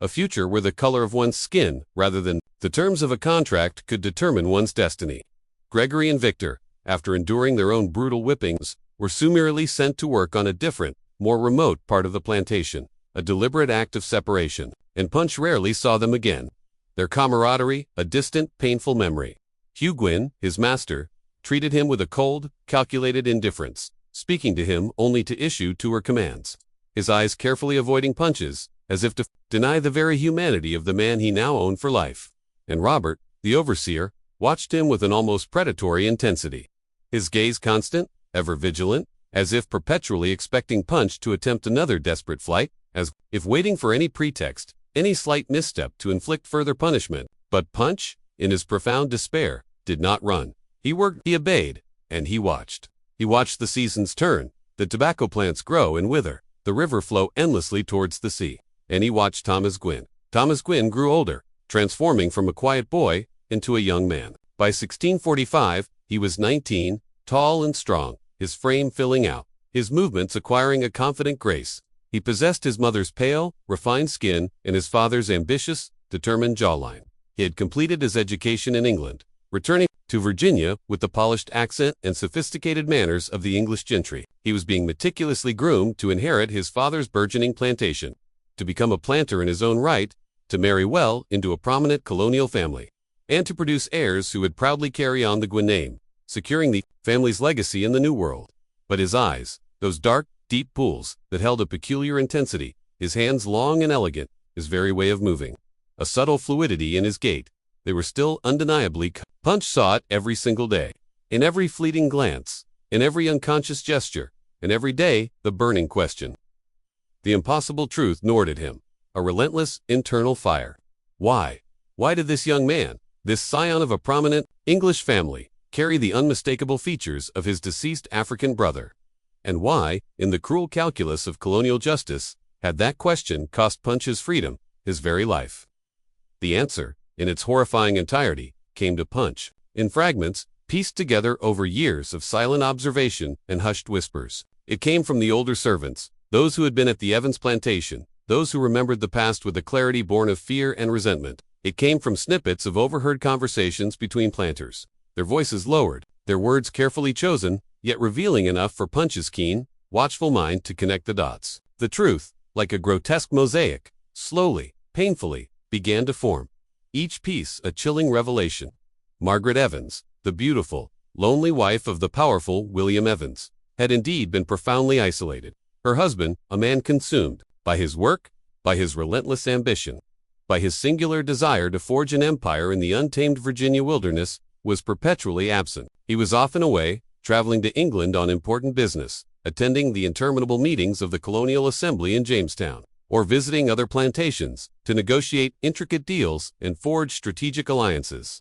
A future where the color of one's skin, rather than the terms of a contract, could determine one's destiny. Gregory and Victor, after enduring their own brutal whippings, were summarily sent to work on a different, more remote part of the plantation, a deliberate act of separation, and Punch rarely saw them again. Their camaraderie, a distant, painful memory. Huguin, his master, treated him with a cold, calculated indifference, speaking to him only to issue to her commands, his eyes carefully avoiding Punch's, as if to deny the very humanity of the man he now owned for life. And Robert, the overseer, watched him with an almost predatory intensity, his gaze constant, ever vigilant, as if perpetually expecting Punch to attempt another desperate flight, as if waiting for any pretext, any slight misstep to inflict further punishment. But Punch, in his profound despair, did not run. He worked, he obeyed, and he watched. He watched the seasons turn, the tobacco plants grow and wither, the river flow endlessly towards the sea. And he watched Thomas Gwynn. Thomas Gwynn grew older, transforming from a quiet boy into a young man. By 1645, he was 19, tall and strong, his frame filling out, his movements acquiring a confident grace. He possessed his mother's pale, refined skin and his father's ambitious, determined jawline. He had completed his education in England, returning to Virginia with the polished accent and sophisticated manners of the English gentry. He was being meticulously groomed to inherit his father's burgeoning plantation, to become a planter in his own right, to marry well into a prominent colonial family, and to produce heirs who would proudly carry on the Gwynn name, securing the family's legacy in the New World. But his eyes, those dark, deep pools that held a peculiar intensity, his hands long and elegant, his very way of moving, a subtle fluidity in his gait, they were still undeniably Punch saw it every single day, in every fleeting glance, in every unconscious gesture, in every day, the burning question. The impossible truth gnawed at him, a relentless internal fire. Why? Why did this young man, this scion of a prominent English family, carry the unmistakable features of his deceased African brother? And why, in the cruel calculus of colonial justice, had that question cost Punch his freedom, his very life? The answer, in its horrifying entirety, came to Punch, in fragments, pieced together over years of silent observation and hushed whispers. It came from the older servants, those who had been at the Evans plantation, those who remembered the past with a clarity born of fear and resentment. It came from snippets of overheard conversations between planters, their voices lowered, their words carefully chosen, yet revealing enough for Punch's keen, watchful mind to connect the dots. The truth, like a grotesque mosaic, slowly, painfully, began to form, each piece a chilling revelation. Margaret Evans, the beautiful, lonely wife of the powerful William Evans, had indeed been profoundly isolated. Her husband, a man consumed by his work, by his relentless ambition, by his singular desire to forge an empire in the untamed Virginia wilderness, was perpetually absent. He was often away, traveling to England on important business, attending the interminable meetings of the Colonial Assembly in Jamestown, or visiting other plantations to negotiate intricate deals and forge strategic alliances.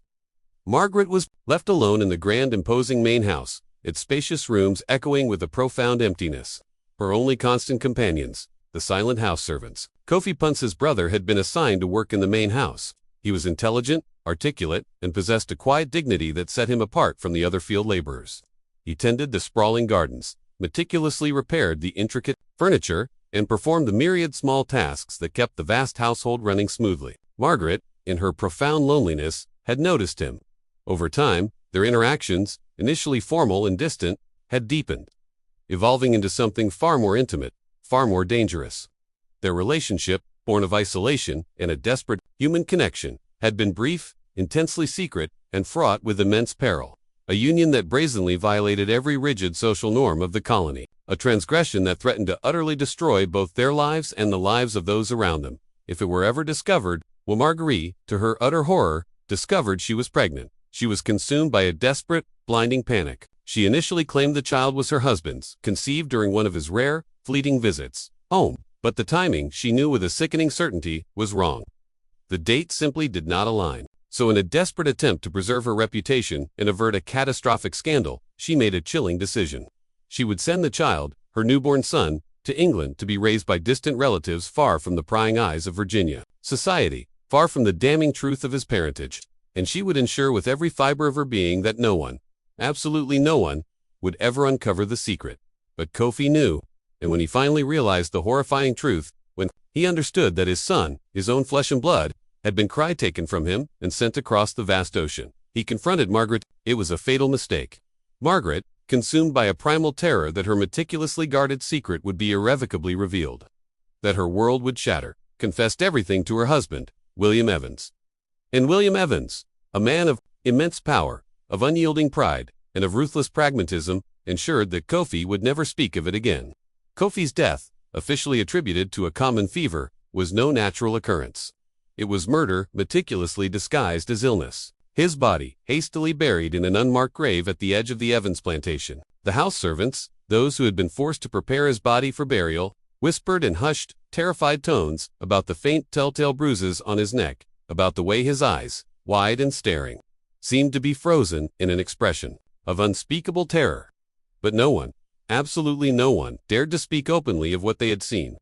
Margaret was left alone in the grand imposing main house, its spacious rooms echoing with a profound emptiness. Her only constant companions, the silent house servants. Kofi Punce's brother had been assigned to work in the main house. He was intelligent, articulate, and possessed a quiet dignity that set him apart from the other field laborers. He tended the sprawling gardens, meticulously repaired the intricate furniture, and performed the myriad small tasks that kept the vast household running smoothly. Margaret, in her profound loneliness, had noticed him. Over time, their interactions, initially formal and distant, had deepened, evolving into something far more intimate, far more dangerous. Their relationship, born of isolation and a desperate human connection, had been brief, intensely secret, and fraught with immense peril. A union that brazenly violated every rigid social norm of the colony, a transgression that threatened to utterly destroy both their lives and the lives of those around them, if it were ever discovered. Well, Marguerite, to her utter horror, discovered she was pregnant. She was consumed by a desperate, blinding panic. She initially claimed the child was her husband's, conceived during one of his rare, fleeting visits home, but the timing, she knew with a sickening certainty, was wrong. The date simply did not align. So in a desperate attempt to preserve her reputation and avert a catastrophic scandal, she made a chilling decision. She would send the child, her newborn son, to England to be raised by distant relatives far from the prying eyes of Virginia society, far from the damning truth of his parentage, and she would ensure with every fiber of her being that no one, absolutely no one, would ever uncover the secret. But Kofi knew, and when he finally realized the horrifying truth, when he understood that his son, his own flesh and blood, had been taken from him and sent across the vast ocean, he confronted Margaret. It was a fatal mistake. Margaret, consumed by a primal terror that her meticulously guarded secret would be irrevocably revealed, that her world would shatter, confessed everything to her husband, William Evans. And William Evans, a man of immense power, of unyielding pride, and of ruthless pragmatism, ensured that Kofi would never speak of it again. Kofi's death, officially attributed to a common fever, was no natural occurrence. It was murder meticulously disguised as illness. His body, hastily buried in an unmarked grave at the edge of the Evans plantation. The house servants, those who had been forced to prepare his body for burial, whispered in hushed, terrified tones about the faint telltale bruises on his neck, about the way his eyes, wide and staring, seemed to be frozen in an expression of unspeakable terror. But no one, absolutely no one, dared to speak openly of what they had seen.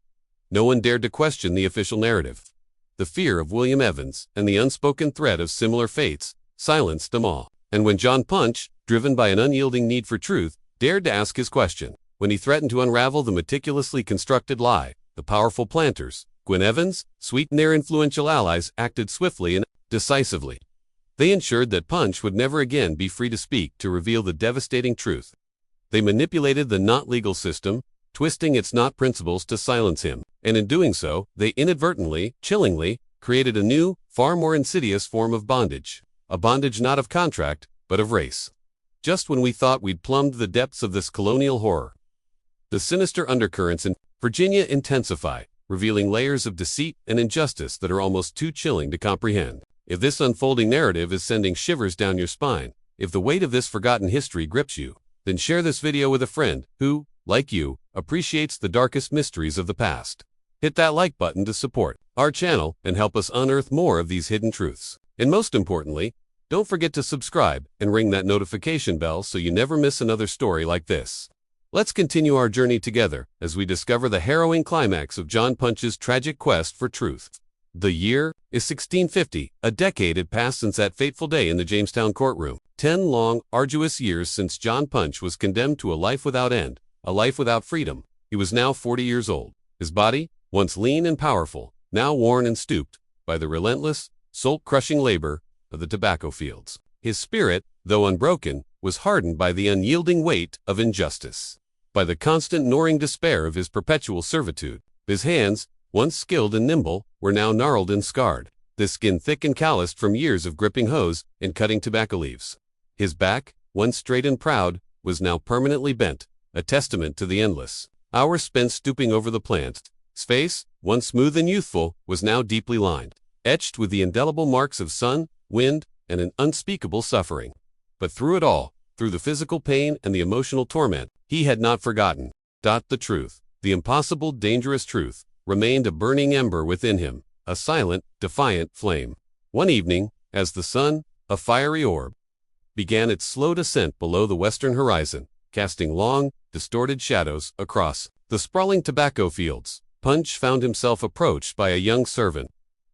No one dared to question the official narrative. The fear of William Evans and the unspoken threat of similar fates silenced them all. And when John Punch, driven by an unyielding need for truth, dared to ask his question, when he threatened to unravel the meticulously constructed lie, the powerful planters, Gwen Evans, Sweet and their influential allies, acted swiftly and decisively. They ensured that Punch would never again be free to speak to reveal the devastating truth. They manipulated the not-legal system, twisting its not principles to silence him, and in doing so, they inadvertently, chillingly, created a new, far more insidious form of bondage. A bondage not of contract, but of race. Just when we thought we'd plumbed the depths of this colonial horror, the sinister undercurrents in Virginia intensify, revealing layers of deceit and injustice that are almost too chilling to comprehend. If this unfolding narrative is sending shivers down your spine, if the weight of this forgotten history grips you, then share this video with a friend who, like you, appreciates the darkest mysteries of the past. Hit that like button to support our channel and help us unearth more of these hidden truths. And most importantly, don't forget to subscribe and ring that notification bell so you never miss another story like this. Let's continue our journey together as we discover the harrowing climax of John Punch's tragic quest for truth. The year is 1650. A decade had passed since that fateful day in the Jamestown courtroom. 10 long, arduous years since John Punch was condemned to a life without end, a life without freedom. He was now 40 years old. His body, once lean and powerful, now worn and stooped by the relentless, soul-crushing labor of the tobacco fields. His spirit, though unbroken, was hardened by the unyielding weight of injustice, by the constant gnawing despair of his perpetual servitude. His hands, once skilled and nimble, were now gnarled and scarred. the skin thick and calloused from years of gripping hose and cutting tobacco leaves. His back, once straight and proud, was now permanently bent, a testament to the endless hours spent stooping over the plant. His face, once smooth and youthful, was now deeply lined, etched with the indelible marks of sun, wind, and an unspeakable suffering. But through it all, through the physical pain and the emotional torment, he had not forgotten. The truth, the impossible, dangerous truth, remained a burning ember within him, a silent, defiant flame. One evening, as the sun, a fiery orb, began its slow descent below the western horizon, casting long, distorted shadows across the sprawling tobacco fields, Punch found himself approached by a young servant.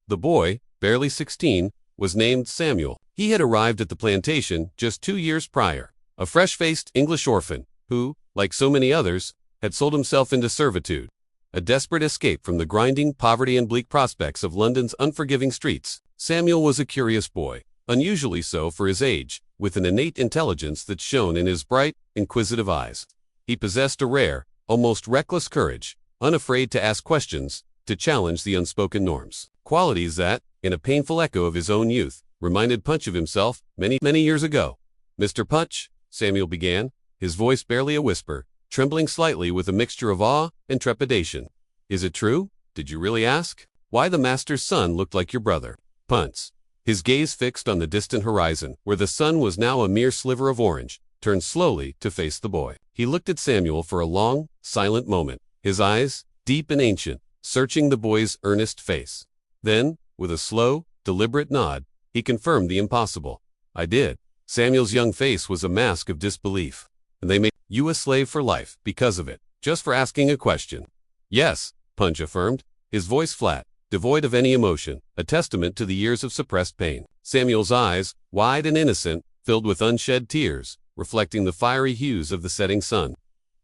The boy, barely 16, was named Samuel. He had arrived at the plantation just 2 years prior, a fresh-faced English orphan who, like so many others, had sold himself into servitude, a desperate escape from the grinding poverty and bleak prospects of London's unforgiving streets. Samuel was a curious boy, unusually so for his age, with an innate intelligence that shone in his bright, inquisitive eyes. He possessed a rare, almost reckless courage, unafraid to ask questions, to challenge the unspoken norms. Qualities that, in a painful echo of his own youth, reminded Punch of himself many years ago. "Mr. Punch," Samuel began, his voice barely a whisper, trembling slightly with a mixture of awe and trepidation. "Is it true? Did you really ask? Why the master's son looked like your brother?" Punch, his gaze fixed on the distant horizon, where the sun was now a mere sliver of orange, turned slowly to face the boy. He looked at Samuel for a long, silent moment, his eyes, deep and ancient, searching the boy's earnest face. Then, with a slow, deliberate nod, he confirmed the impossible. "I did." Samuel's young face was a mask of disbelief. "And they made you a slave for life because of it, just for asking a question?" "Yes," Punch affirmed, his voice flat, devoid of any emotion, a testament to the years of suppressed pain. Samuel's eyes, wide and innocent, filled with unshed tears, reflecting the fiery hues of the setting sun.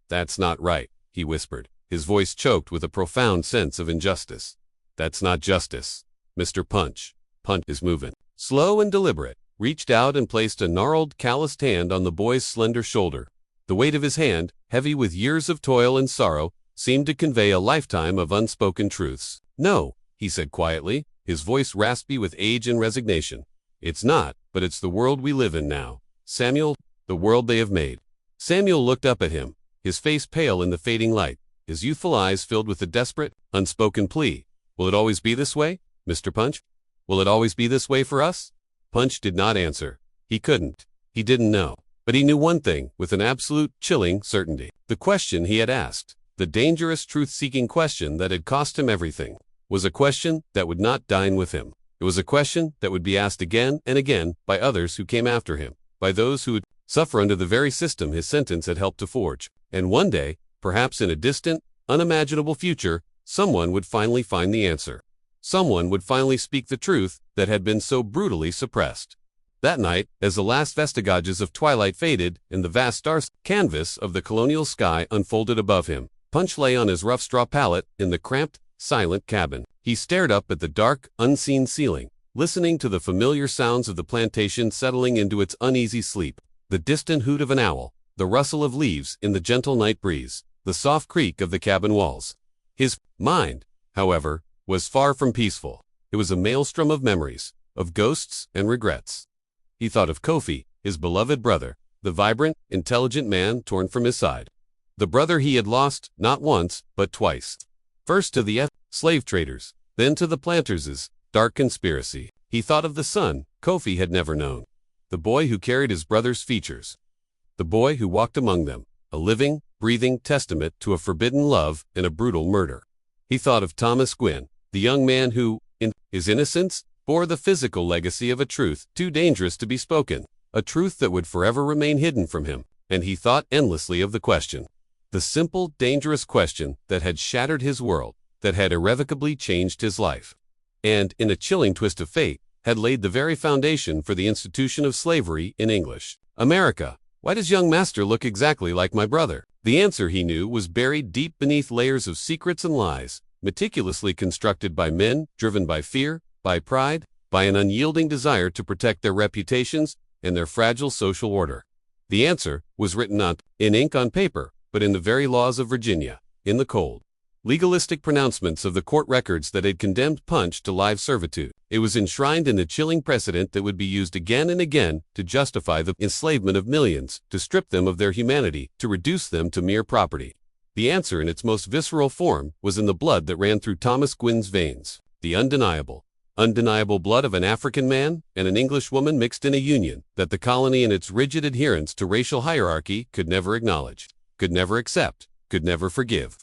"That's not right," he whispered, his voice choked with a profound sense of injustice. "That's not justice, Mr. Punch." Punch's movement, slow and deliberate, reached out and placed a gnarled, calloused hand on the boy's slender shoulder. The weight of his hand, heavy with years of toil and sorrow, seemed to convey a lifetime of unspoken truths. "No," he said quietly, his voice raspy with age and resignation. "It's not, but it's the world we live in now, Samuel, the world they have made." Samuel looked up at him, his face pale in the fading light, his youthful eyes filled with a desperate, unspoken plea. "Will it always be this way, Mr. Punch? Will it always be this way for us?" Punch did not answer. He couldn't. He didn't know. But he knew one thing with an absolute, chilling certainty. The question he had asked, the dangerous truth-seeking question that had cost him everything, was a question that would not dine with him. It was a question that would be asked again and again by others who came after him, by those who would suffer under the very system his sentence had helped to forge. And one day, perhaps in a distant, unimaginable future, someone would finally find the answer. Someone would finally speak the truth that had been so brutally suppressed. That night, as the last vestigages of twilight faded and the vast star canvas of the colonial sky unfolded above him, Punch lay on his rough straw pallet in the cramped, silent cabin. He stared up at the dark, unseen ceiling, listening to the familiar sounds of the plantation settling into its uneasy sleep, the distant hoot of an owl, the rustle of leaves in the gentle night breeze, the soft creak of the cabin walls. His mind, however, was far from peaceful. It was a maelstrom of memories, of ghosts and regrets. He thought of Kofi, his beloved brother, the vibrant, intelligent man torn from his side. The brother he had lost, not once, but twice. First to the slave traders, then to the planters' dark conspiracy. He thought of the son Kofi had never known, the boy who carried his brother's features, the boy who walked among them, a living, breathing testament to a forbidden love and a brutal murder. He thought of Thomas Gwynn, the young man who, in his innocence, bore the physical legacy of a truth too dangerous to be spoken, a truth that would forever remain hidden from him, and he thought endlessly of the question. The simple, dangerous question that had shattered his world, that had irrevocably changed his life, and, in a chilling twist of fate, had laid the very foundation for the institution of slavery in English America. Why does young master look exactly like my brother? The answer, he knew, was buried deep beneath layers of secrets and lies, meticulously constructed by men driven by fear, by pride, by an unyielding desire to protect their reputations and their fragile social order. The answer was written not in ink on paper, but in the very laws of Virginia, in the cold, legalistic pronouncements of the court records that had condemned Punch to live servitude. It was enshrined in a chilling precedent that would be used again and again to justify the enslavement of millions, to strip them of their humanity, to reduce them to mere property. The answer in its most visceral form was in the blood that ran through Thomas Gwynne's veins. The undeniable blood of an African man and an English woman mixed in a union that the colony and its rigid adherence to racial hierarchy could never acknowledge, could never accept, could never forgive.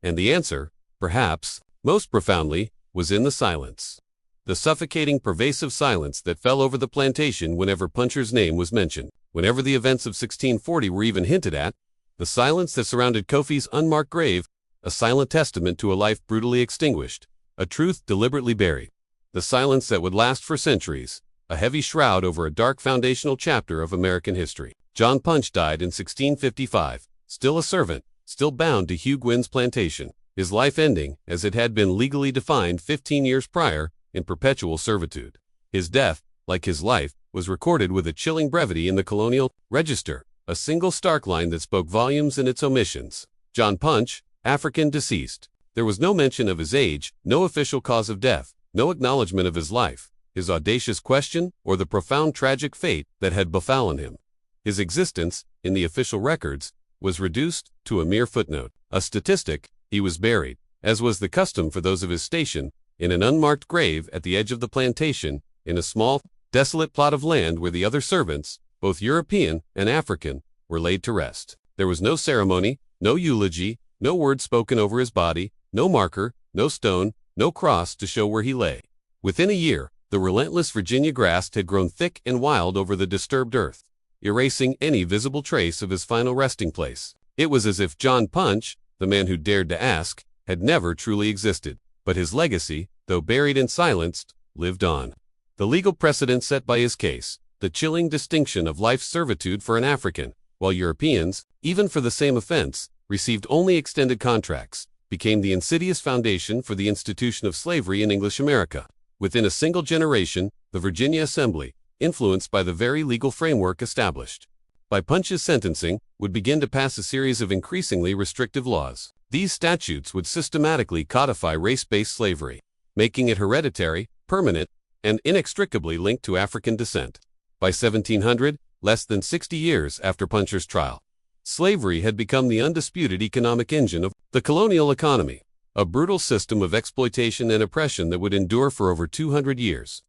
And the answer, perhaps, most profoundly, was in the silence. The suffocating, pervasive silence that fell over the plantation whenever Puncher's name was mentioned, whenever the events of 1640 were even hinted at, the silence that surrounded Kofi's unmarked grave, a silent testament to a life brutally extinguished, a truth deliberately buried. The silence that would last for centuries, a heavy shroud over a dark foundational chapter of American history. John Punch died in 1655, still a servant, still bound to Hugh Gwynne's plantation, his life ending, as it had been legally defined 15 years prior, in perpetual servitude. His death, like his life, was recorded with a chilling brevity in the Colonial Register, a single stark line that spoke volumes in its omissions. John Punch, African, deceased. There was no mention of his age, no official cause of death, no acknowledgement of his life, his audacious question, or the profound tragic fate that had befallen him. His existence, in the official records, was reduced to a mere footnote, a statistic. He was buried, as was the custom for those of his station, in an unmarked grave at the edge of the plantation, in a small, desolate plot of land where the other servants, both European and African, were laid to rest. There was no ceremony, no eulogy, no word spoken over his body, no marker, no stone, no cross to show where he lay. Within a year, the relentless Virginia grass had grown thick and wild over the disturbed earth, erasing any visible trace of his final resting place. It was as if John Punch, the man who dared to ask, had never truly existed, but his legacy, though buried and silenced, lived on. The legal precedent set by his case, the chilling distinction of life's servitude for an African, while Europeans, even for the same offense, received only extended contracts, became the insidious foundation for the institution of slavery in English America. Within a single generation, the Virginia Assembly, influenced by the very legal framework established by Punch's sentencing, would begin to pass a series of increasingly restrictive laws. These statutes would systematically codify race-based slavery, making it hereditary, permanent, and inextricably linked to African descent. By 1700, less than 60 years after Puncher's trial, slavery had become the undisputed economic engine of the colonial economy, a brutal system of exploitation and oppression that would endure for over 200 years,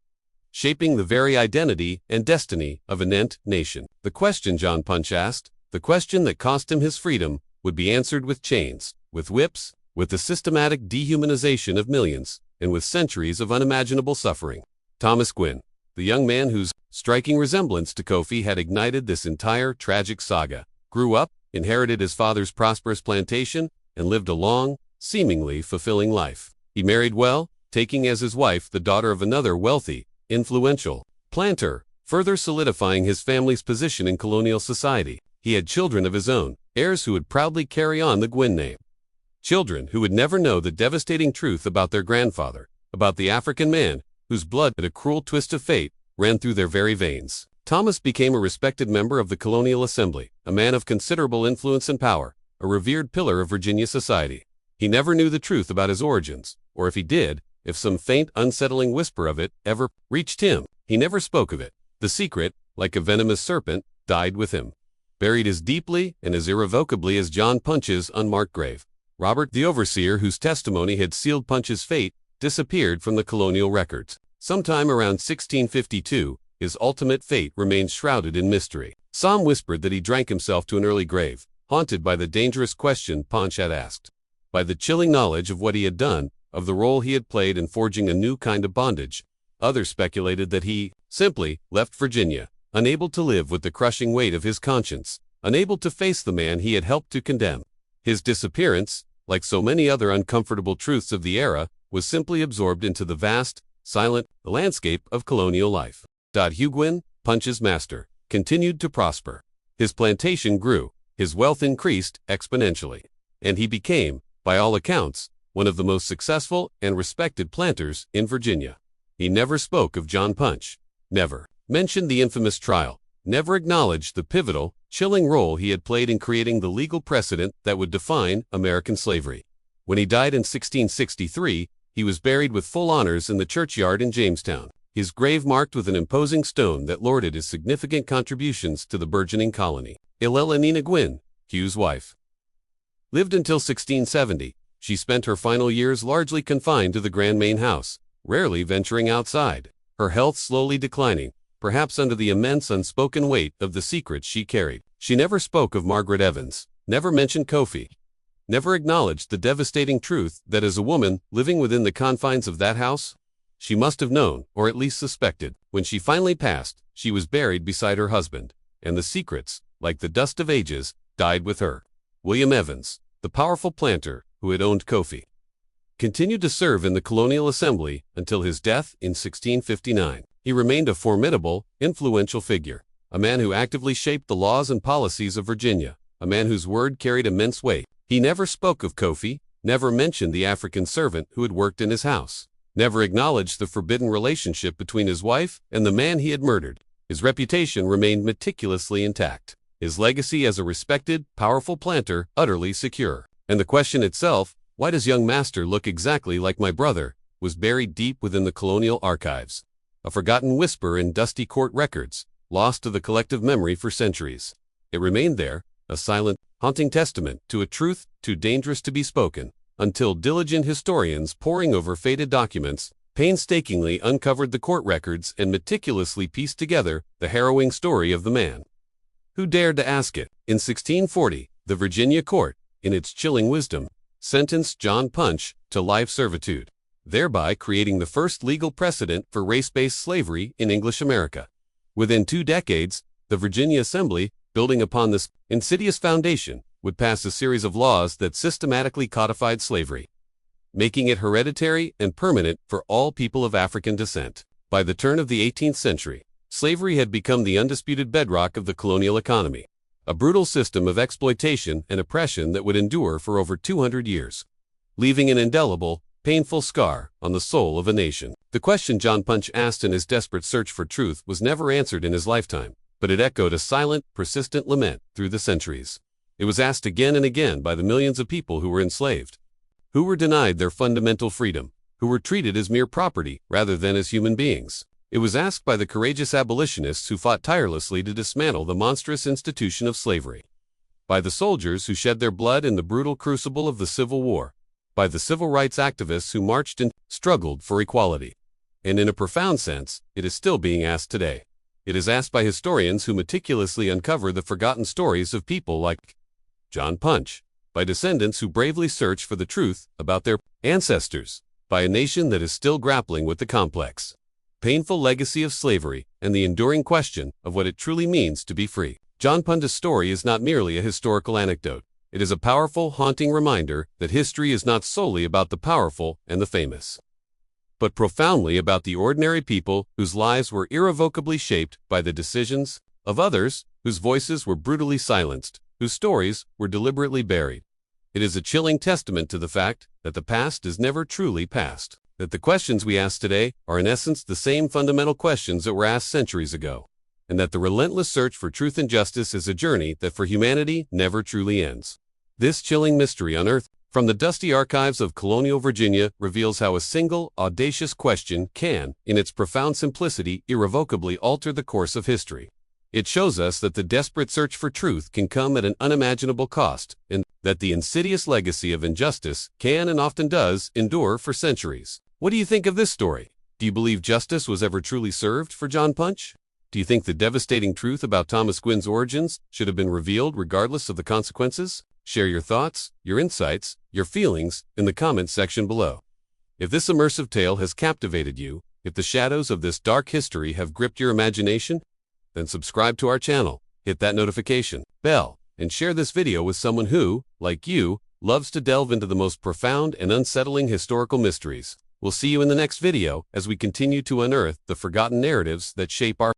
shaping the very identity and destiny of an nation. The question John Punch asked, the question that cost him his freedom, would be answered with chains, with whips, with the systematic dehumanization of millions, and with centuries of unimaginable suffering. Thomas Gwynne, the young man whose striking resemblance to Kofi had ignited this entire tragic saga, grew up, inherited his father's prosperous plantation, and lived a long, seemingly fulfilling life. He married well, taking as his wife the daughter of another wealthy, influential planter, further solidifying his family's position in colonial society. He had children of his own, heirs who would proudly carry on the Gwynne name. Children who would never know the devastating truth about their grandfather, about the African man, whose blood, at a cruel twist of fate, ran through their very veins. Thomas became a respected member of the Colonial Assembly, a man of considerable influence and power, a revered pillar of Virginia society. He never knew the truth about his origins, or if he did, if some faint, unsettling whisper of it ever reached him, he never spoke of it. The secret, like a venomous serpent, died with him, buried as deeply and as irrevocably as John Punch's unmarked grave. Robert, the overseer whose testimony had sealed Punch's fate, disappeared from the colonial records. Sometime around 1652, his ultimate fate remained shrouded in mystery. Some whispered that he drank himself to an early grave, haunted by the dangerous question Punch had asked, by the chilling knowledge of what he had done, of the role he had played in forging a new kind of bondage. Others speculated that he simply left Virginia, unable to live with the crushing weight of his conscience, unable to face the man he had helped to condemn. His disappearance, like so many other uncomfortable truths of the era, was simply absorbed into the vast, silent landscape of colonial life. Hugh Gwynne, Punch's master, continued to prosper. His plantation grew, his wealth increased exponentially, and he became, by all accounts, one of the most successful and respected planters in Virginia. He never spoke of John Punch, never mentioned the infamous trial, never acknowledged the pivotal, chilling role he had played in creating the legal precedent that would define American slavery. When he died in 1663, he was buried with full honors in the churchyard in Jamestown, his grave marked with an imposing stone that lauded his significant contributions to the burgeoning colony. Nina Gwynn, Hugh's wife, lived until 1670. She spent her final years largely confined to the grand main house, rarely venturing outside, her health slowly declining, perhaps under the immense unspoken weight of the secrets she carried. She never spoke of Margaret Evans, never mentioned Kofi, never acknowledged the devastating truth that as a woman living within the confines of that house, she must have known, or at least suspected. When she finally passed, she was buried beside her husband, and the secrets, like the dust of ages, died with her. William Evans, the powerful planter who had owned Kofi, continued to serve in the Colonial Assembly until his death in 1659. He remained a formidable, influential figure, a man who actively shaped the laws and policies of Virginia, a man whose word carried immense weight. He never spoke of Kofi, never mentioned the African servant who had worked in his house, never acknowledged the forbidden relationship between his wife and the man he had murdered. His reputation remained meticulously intact, his legacy as a respected, powerful planter utterly secure. And the question itself, why does young master look exactly like my brother, was buried deep within the colonial archives, a forgotten whisper in dusty court records, lost to the collective memory for centuries. It remained there, a silent, haunting testament to a truth too dangerous to be spoken, until diligent historians poring over faded documents painstakingly uncovered the court records and meticulously pieced together the harrowing story of the man who dared to ask it. In 1640, the Virginia court, in its chilling wisdom, sentenced John Punch to life servitude, thereby creating the first legal precedent for race-based slavery in English America. Within 2 decades, the Virginia Assembly, building upon this insidious foundation, would pass a series of laws that systematically codified slavery, making it hereditary and permanent for all people of African descent. By the turn of the 18th century, slavery had become the undisputed bedrock of the colonial economy, a brutal system of exploitation and oppression that would endure for over 200 years, leaving an indelible, painful scar on the soul of a nation. The question John Punch asked in his desperate search for truth was never answered in his lifetime, but it echoed a silent, persistent lament through the centuries. It was asked again and again by the millions of people who were enslaved, who were denied their fundamental freedom, who were treated as mere property rather than as human beings. It was asked by the courageous abolitionists who fought tirelessly to dismantle the monstrous institution of slavery, by the soldiers who shed their blood in the brutal crucible of the Civil War, by the civil rights activists who marched and struggled for equality. And in a profound sense, it is still being asked today. It is asked by historians who meticulously uncover the forgotten stories of people like John Punch, by descendants who bravely search for the truth about their ancestors, by a nation that is still grappling with the complex, painful legacy of slavery and the enduring question of what it truly means to be free. John Punch's story is not merely a historical anecdote. It is a powerful, haunting reminder that history is not solely about the powerful and the famous, but profoundly about the ordinary people whose lives were irrevocably shaped by the decisions of others, whose voices were brutally silenced, whose stories were deliberately buried. It is a chilling testament to the fact that the past is never truly past, that the questions we ask today are in essence the same fundamental questions that were asked centuries ago, and that the relentless search for truth and justice is a journey that for humanity never truly ends. This chilling mystery unearthed from the dusty archives of colonial Virginia reveals how a single, audacious question can, in its profound simplicity, irrevocably alter the course of history. It shows us that the desperate search for truth can come at an unimaginable cost, and that the insidious legacy of injustice can and often does endure for centuries. What do you think of this story? Do you believe justice was ever truly served for John Punch? Do you think the devastating truth about Thomas Gwynn's origins should have been revealed regardless of the consequences? Share your thoughts, your insights, your feelings in the comments section below. If this immersive tale has captivated you, if the shadows of this dark history have gripped your imagination, then subscribe to our channel, hit that notification bell, and share this video with someone who, like you, loves to delve into the most profound and unsettling historical mysteries. We'll see you in the next video as we continue to unearth the forgotten narratives that shape our